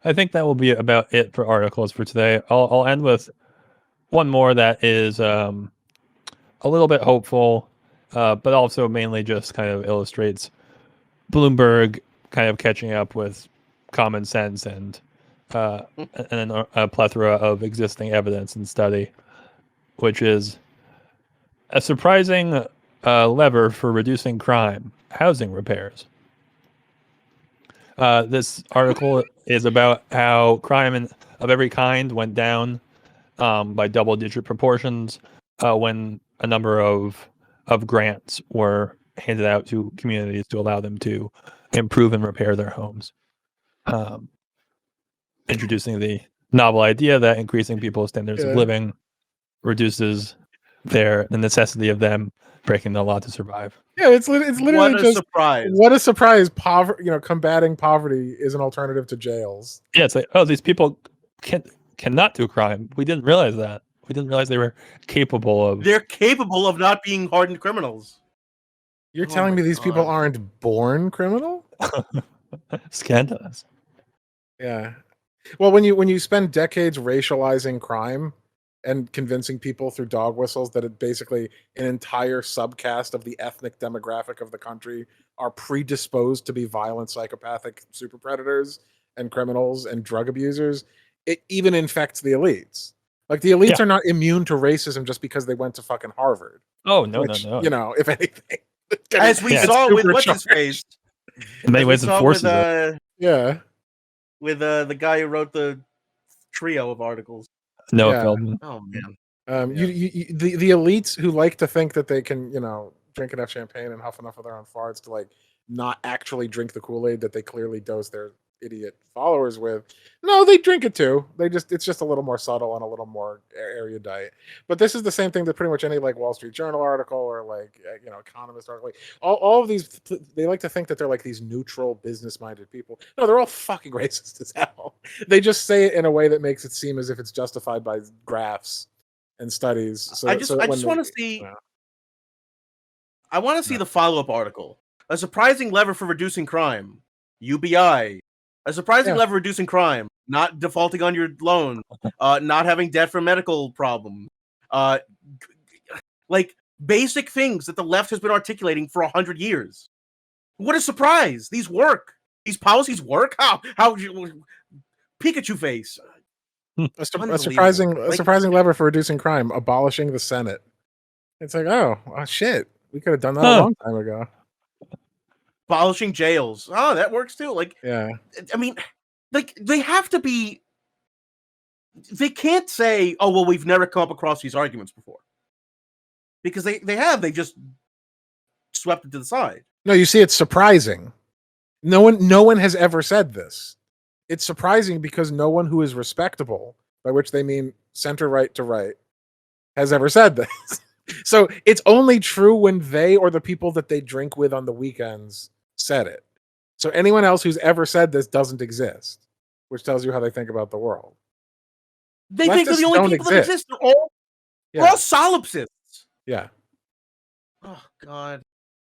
I think that will be about it for articles for today. I'll end with one more that is a little bit hopeful, but also mainly just kind of illustrates Bloomberg kind of catching up with common sense and a plethora of existing evidence and study, which is a surprising lever for reducing crime: housing repairs. This article is about how crime of every kind went down by double-digit proportions when a number of grants were handed out to communities to allow them to improve and repair their homes, introducing the novel idea that increasing people's standards of living reduces the necessity of them breaking the law to survive. Yeah, it's literally what a just surprise. What a surprise! Combating poverty is an alternative to jails. Yeah, it's like, oh, these people cannot do crime. We didn't realize that. We didn't realize they were capable of. They're capable of not being hardened criminals. You're telling me these people aren't born criminal? Scandalous. Yeah. Well, when you spend decades racializing crime and convincing people through dog whistles that it basically an entire subcast of the ethnic demographic of the country are predisposed to be violent, psychopathic super predators and criminals and drug abusers, it even infects the elites. Like the elites Yeah. are not immune to racism just because they went to fucking Harvard. Oh no, Which, no. you know, if anything, As we Yeah. saw with what's his supercharged. face, In many as we ways, it saw forces it. Yeah, with the guy who wrote the trio of articles. Noah yeah. Feldman. Oh man. The elites who like to think that they can, drink enough champagne and huff enough of their own farts to like not actually drink the Kool-Aid that they clearly dose their idiot followers with. No, they drink it too. It's just a little more subtle and a little more erudite. But this is the same thing that pretty much any like Wall Street Journal article or like Economist article, like, all of these, they like to think that they're like these neutral business-minded people. No, they're all fucking racist as hell. They just say it in a way that makes it seem as if it's justified by graphs and studies. So I just want to see. I want to see the follow-up article. A surprising lever for reducing crime. UBI. A surprising lever reducing crime. Not defaulting on your loan. Not having debt for medical problem. Like basic things that the left has been articulating for 100 years. What a surprise! These work. These policies work. How Pikachu face. A surprising lever for reducing crime: abolishing the Senate. It's like, oh shit, we could have done that a long time ago. Abolishing jails. Oh, that works too. Like, yeah. I mean, like they have to be. They can't say, "Oh, well, we've never come up across these arguments before," because they have. They just swept it to the side. No, you see, it's surprising. No one has ever said this. It's surprising because no one who is respectable, by which they mean center right to right, has ever said this. So it's only true when they or the people that they drink with on the weekends said it. So anyone else who's ever said this doesn't exist, which tells you how they think about the world. They think they're the only people that exist. They're all solipsists. Yeah. Oh God.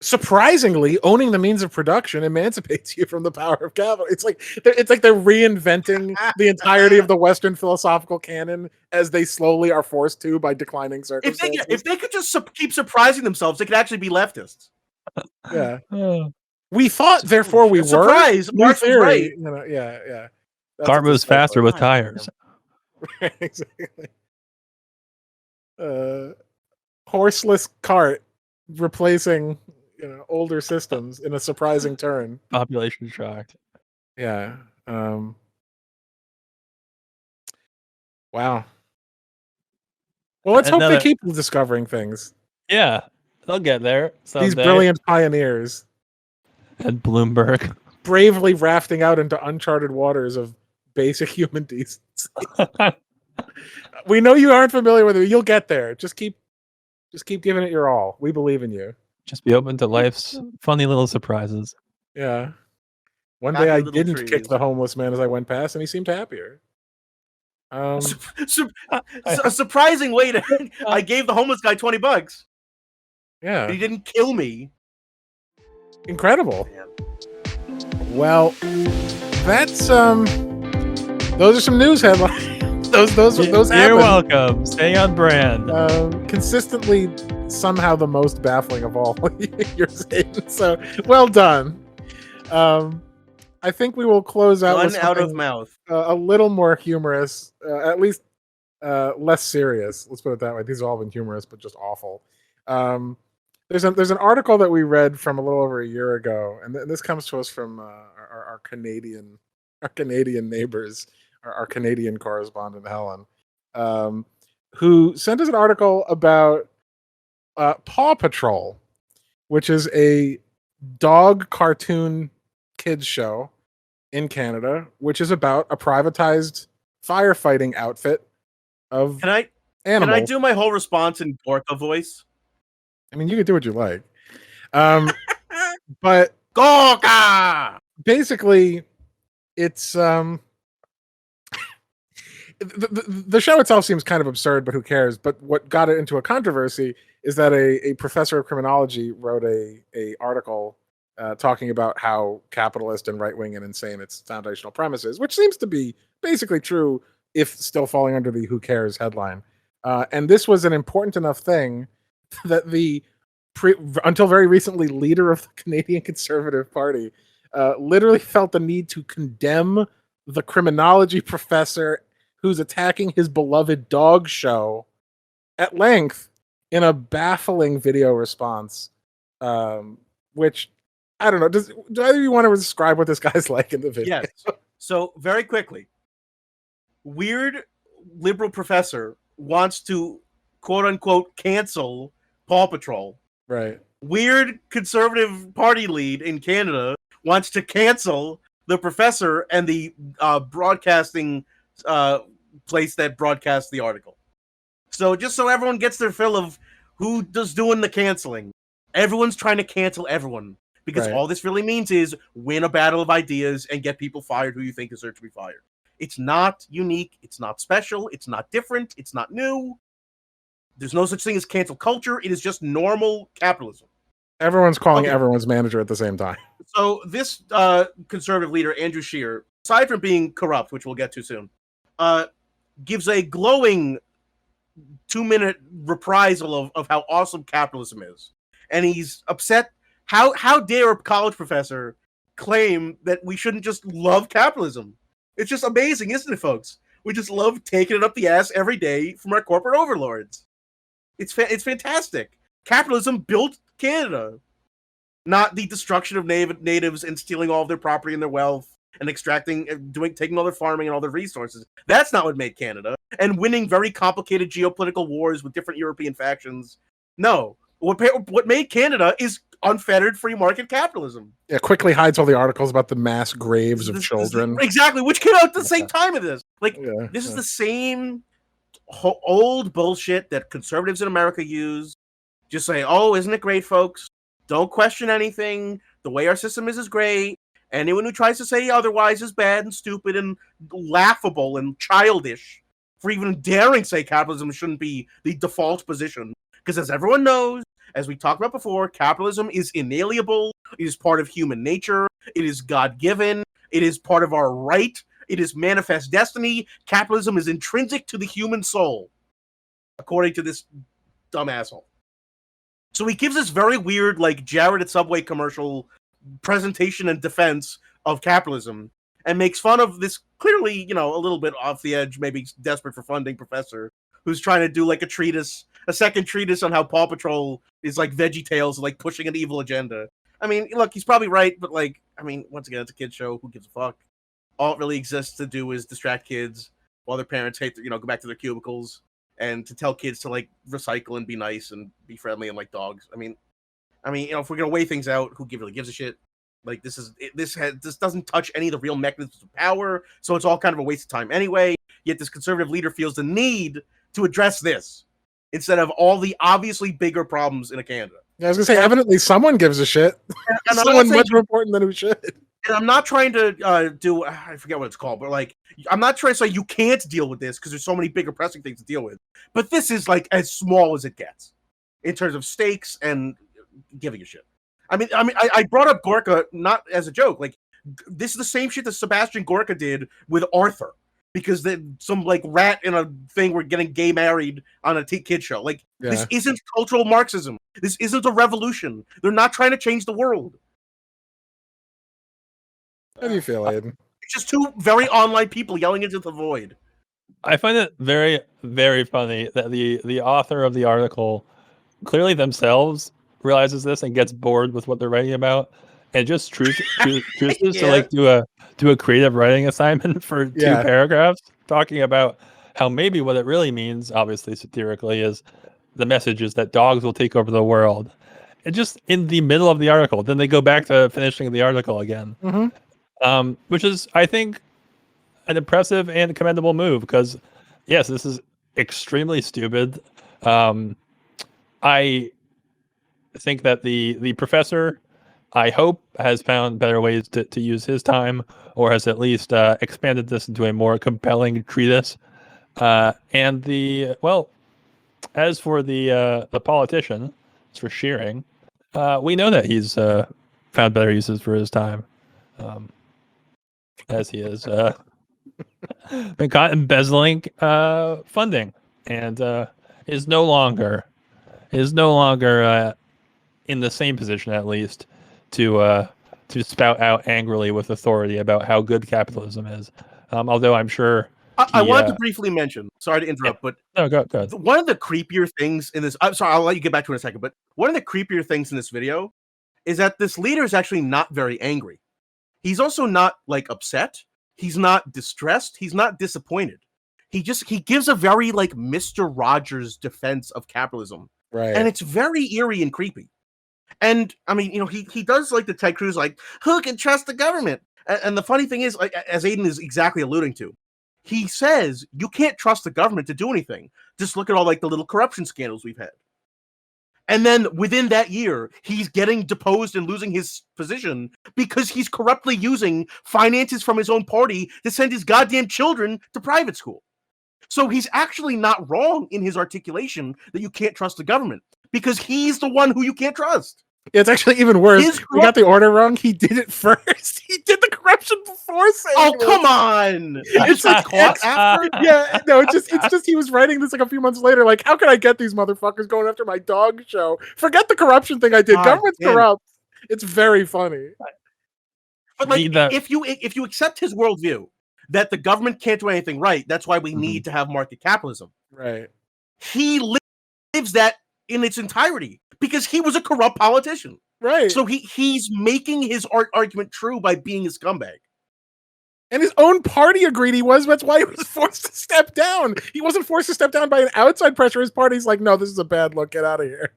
Surprisingly, owning the means of production emancipates you from the power of capital. It's like they're reinventing the entirety of the Western philosophical canon as they slowly are forced to by declining circumstances. If they could just keep surprising themselves, they could actually be leftists. Yeah. We thought, therefore we were. Surprise! Marx was right. Yeah. Car moves faster with tires. Right, exactly. Horseless cart replacing older systems in a surprising turn. Population shocked. Yeah. Wow. Well, let's hope they keep discovering things. Yeah, they'll get there someday. These brilliant pioneers. And Bloomberg. Bravely rafting out into uncharted waters of basic human decency. We know you aren't familiar with it. You'll get there. Just keep giving it your all. We believe in you. Just be open to life's funny little surprises. Yeah. One day I didn't kick the homeless man as I went past, and he seemed happier. A surprising way to. I gave the homeless guy $20. Yeah. He didn't kill me. Incredible. Man. Well, that's those are some news headlines. those You're welcome. Stay on brand. Consistently somehow the most baffling of all you're saying. So well done. I think we will close out with out of mouth. A little more humorous, at least less serious. Let's put it that way. These have all been humorous, but just awful. There's an article that we read from a little over a year ago, and this comes to us from our Canadian neighbors, our Canadian correspondent Helen, who sent us an article about Paw Patrol, which is a dog cartoon kids show in Canada, which is about a privatized firefighting outfit of animals. Can I do my whole response in Gorka voice? I mean, you can do what you like. But Gorka! Basically, it's the show itself seems kind of absurd, but who cares? But what got it into a controversy is that a professor of criminology wrote a article talking about how capitalist and right-wing and insane its foundational premises, which seems to be basically true if still falling under the "Who cares" headline. And this was an important enough thing that the until very recently leader of the Canadian Conservative Party literally felt the need to condemn the criminology professor who's attacking his beloved dog show at length in a baffling video response, which I don't know. Do either of you want to describe what this guy's like in the video? Yes. So very quickly, weird liberal professor wants to quote unquote cancel Paw Patrol. Right. Weird conservative party lead in Canada wants to cancel the professor and the broadcasting place that broadcasts the article. So just so everyone gets their fill of who does doing the canceling, everyone's trying to cancel everyone because all this really means is win a battle of ideas and get people fired who you think deserve to be fired. It's not unique. It's not special. It's not different. It's not new. There's no such thing as cancel culture. It is just normal capitalism. Everyone's calling everyone's manager at the same time. So this conservative leader, Andrew Scheer, aside from being corrupt, which we'll get to soon, gives a glowing 2-minute reprisal of how awesome capitalism is. And he's upset. How dare a college professor claim that we shouldn't just love capitalism? It's just amazing, isn't it, folks? We just love taking it up the ass every day from our corporate overlords. It's fantastic. Capitalism built Canada, not the destruction of natives and stealing all of their property and their wealth and extracting, taking all their farming and all their resources. That's not what made Canada. And winning very complicated geopolitical wars with different European factions. No. What made Canada is unfettered free market capitalism. Yeah, quickly hides all the articles about the mass graves of children. Exactly, which came out at the same time of this. This is the same old bullshit that conservatives in America use. Just say, oh, isn't it great, folks? Don't question anything. The way our system is great. Anyone who tries to say otherwise is bad and stupid and laughable and childish for even daring say capitalism shouldn't be the default position. Because as everyone knows, as we talked about before, capitalism is inalienable. It is part of human nature. It is God-given. It is part of our right. It is manifest destiny. Capitalism is intrinsic to the human soul, according to this dumb asshole. So he gives this very weird, like Jared at Subway commercial presentation and defense of capitalism and makes fun of this clearly, a little bit off the edge, maybe desperate for funding professor who's trying to do like a second treatise on how Paw Patrol is like VeggieTales, like pushing an evil agenda. I mean, look, he's probably right, but once again, it's a kid's show. Who gives a fuck? All it really exists to do is distract kids while their parents go back to their cubicles and to tell kids to like recycle and be nice and be friendly and like dogs. I mean, if we're gonna weigh things out, who really gives a shit? Like this doesn't touch any of the real mechanisms of power, so it's all kind of a waste of time anyway. Yet this conservative leader feels the need to address this instead of all the obviously bigger problems in Canada. Yeah, I was gonna say, evidently someone gives a shit. And someone much more important than who should. And I'm not trying to I forget what it's called, but I'm not trying to say you can't deal with this because there's so many bigger pressing things to deal with. But this is like as small as it gets in terms of stakes and giving a shit. I brought up Gorka not as a joke. Like this is the same shit that Sebastian Gorka did with Arthur. Because some rat in a thing were getting gay married on a kid show. This isn't cultural Marxism. This isn't a revolution. They're not trying to change the world. How do you feel, Aiden? It's just two very online people yelling into the void. I find it very, very funny that the author of the article clearly themselves realizes this and gets bored with what they're writing about and just chooses to do a creative writing assignment for 2 paragraphs talking about how maybe what it really means, obviously satirically, is the message is that dogs will take over the world. And just in the middle of the article, then they go back to finishing the article again, which is, I think, an impressive and commendable move because, yes, this is extremely stupid. I think that the professor, I hope, has found better ways to use his time, or has at least expanded this into a more compelling treatise. As for the politician, as for Shearing, we know that he's found better uses for his time, as he is been caught embezzling funding, and is no longer in the same position, at least, to spout out angrily with authority about how good capitalism is. Although I'm sure I wanted to briefly mention. Sorry to interrupt, but no, go ahead. one of the creepier things in this. I'm sorry, I'll let you get back to it in a second. But one of the creepier things in this video is that this leader is actually not very angry. He's also not like upset. He's not distressed. He's not disappointed. He gives a very like Mr. Rogers defense of capitalism, Right. and it's very eerie and creepy. And I mean, he does like the Ted Cruz, like, who can trust the government? And the funny thing is, like, as Aiden is exactly alluding to, he says you can't trust the government to do anything. Just look at all like the little corruption scandals we've had. And then within that year, he's getting deposed and losing his position because he's corruptly using finances from his own party to send his goddamn children to private school. So he's actually not wrong in his articulation that you can't trust the government, because he's the one who you can't trust. It's actually even worse. We got the order wrong. He did it first. He did the corruption before saying Oh, this. come on. It's like caught after. Yeah, no, it's just he was writing this like a few months later. Like, how can I get these motherfuckers going after my dog show? Forget the corruption thing I did. God Government's damn it. corrupt. It's very funny. But like, if you accept his worldview that the government can't do anything right, that's why we need to have market capitalism. Right. He lives that in its entirety because he was a corrupt politician. Right. So he's making his argument true by being a scumbag. And his own party agreed he was. That's why he was forced to step down. He wasn't forced to step down by an outside pressure. His party's like, no, this is a bad look. Get out of here.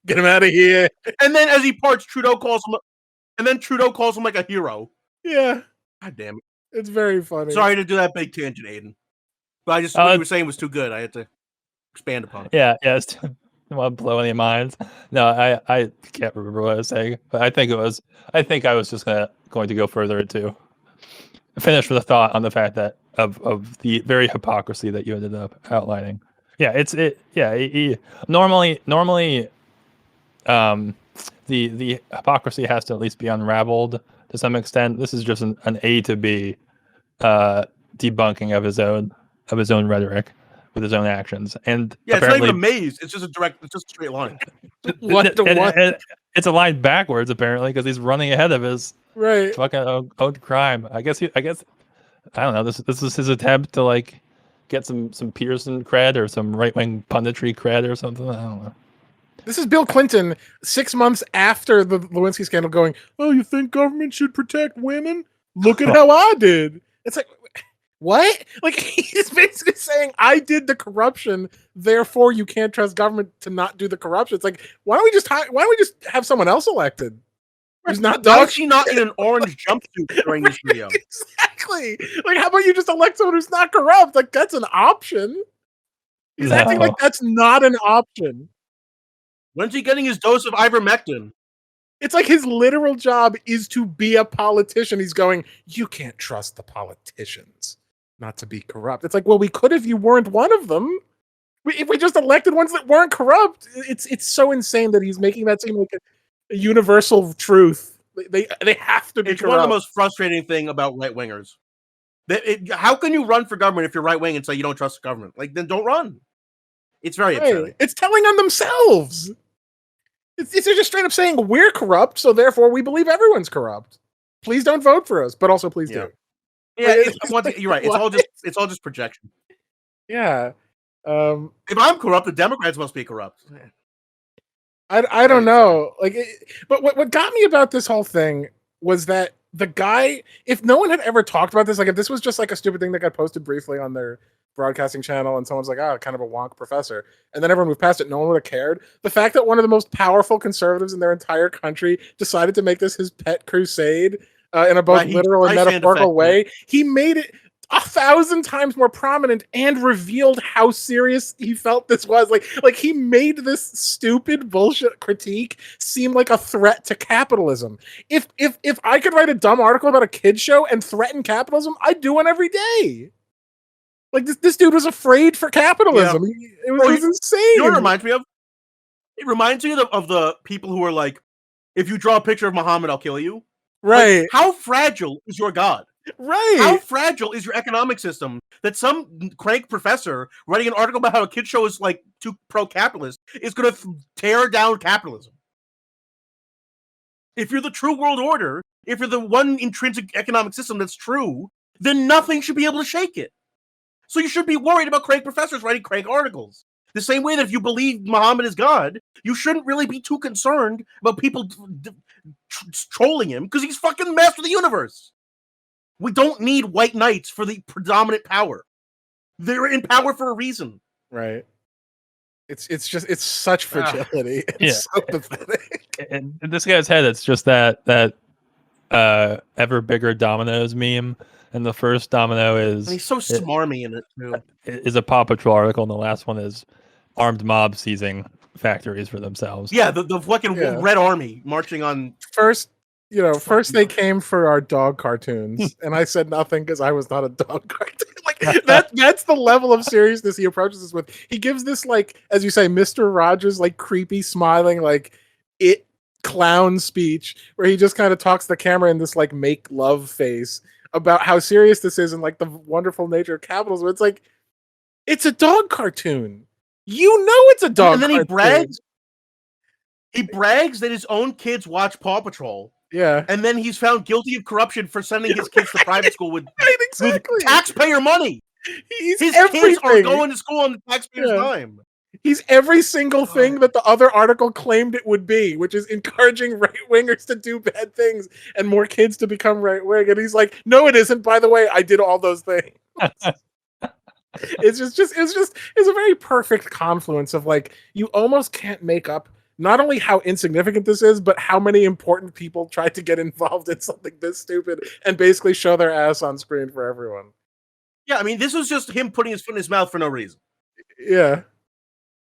Get him out of here. And then as he parts, Trudeau calls him like a hero. Yeah. God damn it. It's very funny. Sorry to do that big tangent, Aiden. But what you were saying was too good. I had to expand upon it. Yeah. I want to blow any minds. No, I can't remember what I was saying, but I think I was just going to go further to finish with a thought on the fact that of the very hypocrisy that you ended up outlining. Yeah, normally the hypocrisy has to at least be unraveled to some extent. This is just an A to B debunking of his own rhetoric with his own actions. And yeah, it's not even a maze. It's just a straight line. It's a line backwards apparently because he's running ahead of his fucking own crime. I guess I don't know. This is his attempt to like get some Pearson cred or some right wing punditry cred or something. I don't know. This is Bill Clinton 6 months after the Lewinsky scandal going, oh, you think government should protect women? Look at how I did. It's like, what? Like, he's basically saying, I did the corruption, therefore you can't trust government to not do the corruption. It's like, why don't we just have someone else elected? Who's not Why is she not in an orange jumpsuit during this video? Exactly. Like, how about you just elect someone who's not corrupt? Like, that's an option. He's acting like that's not an option. When's he getting his dose of ivermectin? It's like his literal job is to be a politician. He's going, you can't trust the politicians not to be corrupt. It's like, well, we could if you weren't one of them. If we just elected ones that weren't corrupt. It's so insane that he's making that seem like a universal truth. They have to be corrupt. One of the most frustrating thing about right-wingers. How can you run for government if you're right-wing and say you don't trust the government? Like, then don't run. It's very upsetting. It's telling on themselves. It's just straight up saying we're corrupt, so therefore we believe everyone's corrupt. Please don't vote for us, but also please do. Yeah, you're right. It's all just projection. Yeah. If I'm corrupt, the Democrats must be corrupt. I don't know. But what got me about this whole thing was that the guy, if no one had ever talked about this, like if this was just like a stupid thing that got posted briefly on their broadcasting channel and someone's like, oh, kind of a wonk professor, and then everyone moved past it, no one would have cared. The fact that one of the most powerful conservatives in their entire country decided to make this his pet crusade in a both literal and metaphorical way, he made it 1,000 times more prominent and revealed how serious he felt this was. Like he made this stupid bullshit critique seem like a threat to capitalism. If I could write a dumb article about a kid show and threaten capitalism, I'd do one every day. Like this dude was afraid for capitalism. Yeah. It was insane. You know what it reminds me of? It reminds me of the people who are like, if you draw a picture of Muhammad, I'll kill you. Right. Like, how fragile is your God? Right. How fragile is your economic system that some crank professor writing an article about how a kid show is like too pro-capitalist is going to tear down capitalism? If you're the true world order, if you're the one intrinsic economic system that's true, then nothing should be able to shake it. So you should be worried about crank professors writing crank articles. The same way that if you believe Muhammad is God, you shouldn't really be too concerned about people trolling him because he's fucking the master of the universe. We don't need white knights for the predominant power. They're in power for a reason. Right. It's such fragility. It's so pathetic. And in this guy's head, it's just that ever bigger dominoes meme. And the first domino And he's so smarmy in it too. Is a Paw Patrol article, and the last one is armed mob seizing factories for themselves. Yeah, the fucking Red Army marching on. First they came for our dog cartoons, and I said nothing because I was not a dog cartoon. Like that's the level of seriousness he approaches this with. He gives this, like, as you say, Mr. Rogers, like, creepy smiling, like, it clown speech where he just kind of talks to the camera in this, like, make love face about how serious this is and, like, the wonderful nature of capitalism. It's like, it's a dog cartoon. You know it's a dog cartoon. And then he brags that his own kids watch Paw Patrol. Yeah. And then he's found guilty of corruption for sending his kids to private school with, exactly. with taxpayer money. His kids are going to school on the taxpayer's dime. He's every single thing that the other article claimed it would be, which is encouraging right-wingers to do bad things and more kids to become right-wing. And he's like, no, it isn't. By the way, I did all those things. It's a very perfect confluence of, like, you almost can't make up not only how insignificant this is, but how many important people tried to get involved in something this stupid and basically show their ass on screen for everyone. Yeah, I mean, this was just him putting his foot in his mouth for no reason. Yeah.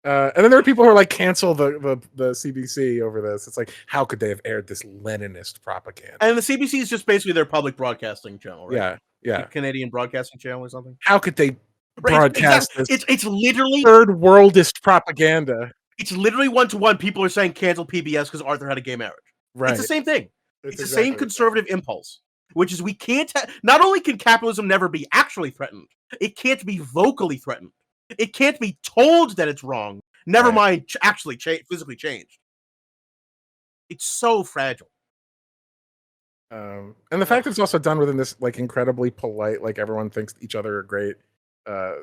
And then there are people who are like, cancel the CBC over this. It's like, how could they have aired this Leninist propaganda? And the CBC is just basically their public broadcasting channel, right? Yeah, yeah. The Canadian Broadcasting Channel or something. How could they broadcast this? It's literally third worldist propaganda. It's literally 1-to-1. People are saying cancel PBS because Arthur had a gay marriage. Right. It's the same thing. It's the exactly same conservative impulse, which is we can't. Not only can capitalism never be actually threatened, it can't be vocally threatened. It can't be told that it's wrong. Never mind actually physically changed. It's so fragile. And the fact that it's also done within this, like, incredibly polite, like, everyone thinks each other are great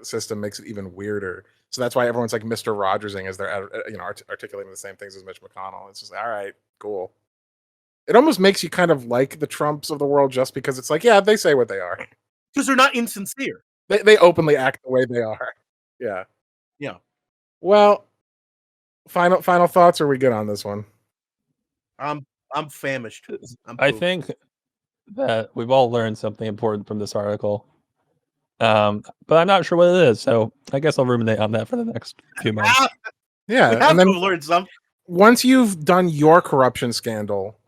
system makes it even weirder. So that's why everyone's like Mr. Rogersing as they're articulating the same things as Mitch McConnell. It's just, all right, cool. It almost makes you kind of like the Trumps of the world just because it's like, yeah, they say what they are. Because they're not insincere. They openly act the way they are. Yeah. Yeah. Well, final thoughts, or are we good on this one? I'm famished. I think that we've all learned something important from this article. But I'm not sure what it is, so I guess I'll ruminate on that for the next few months. Yeah, we have to learn something. Once you've done your corruption scandal,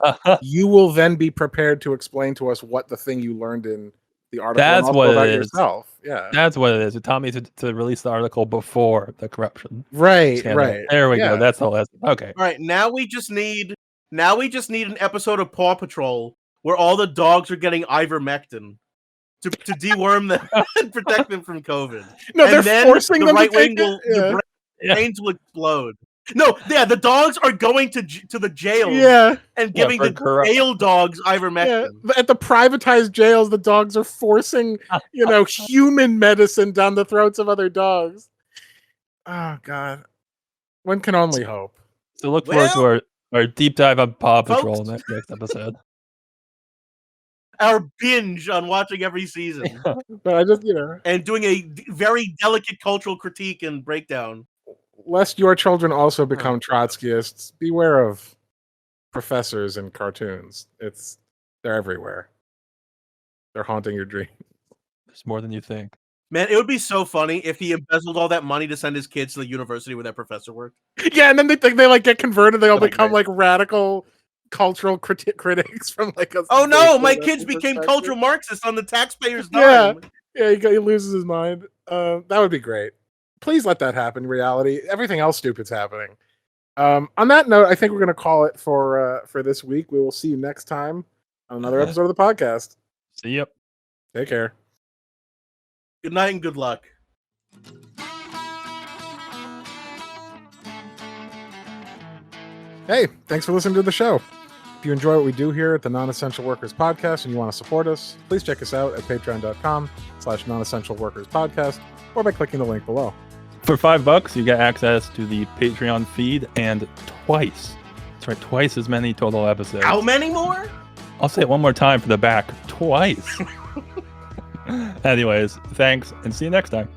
you will then be prepared to explain to us what the thing you learned in the article That's and what about it is. Yourself. Yeah, that's what it is. It taught me to release the article before the corruption. Right, scandal. right. There we go. That's the lesson. Okay. All right. Now we just need an episode of Paw Patrol where all the dogs are getting ivermectin to deworm them and protect them from COVID. No, and they're forcing them to take it. The brains will explode. No, yeah, the dogs are going to the jails and giving the jail dogs ivermectin. Yeah. At the privatized jails, the dogs are forcing, human medicine down the throats of other dogs. Oh, God. One can only hope. So look forward to our deep dive on Paw Patrol in that next episode. Our binge on watching every season. But I just, and doing a very delicate cultural critique and breakdown. Lest your children also become Trotskyists, beware of professors in cartoons. They're everywhere. They're haunting your dreams. There's more than you think. Man, it would be so funny if he embezzled all that money to send his kids to the university where that professor worked. Yeah, and then they think they like get converted. They all become like radical cultural critics from like a. Oh no, my kids became cultural Marxists on the taxpayers' dime. Yeah, he loses his mind. That would be great. Please let that happen in reality. Everything else stupid's happening. On that note, I think we're going to call it for this week. We will see you next time on another episode of the podcast. See you. Take care. Good night and good luck. Hey, thanks for listening to the show. If you enjoy what we do here at the Non-Essential Workers Podcast and you want to support us, please check us out at patreon.com/non-essential-workers-podcast or by clicking the link below. For $5, you get access to the Patreon feed and twice as many total episodes. How many more? I'll say it one more time for the back. Twice. Anyways, thanks and see you next time.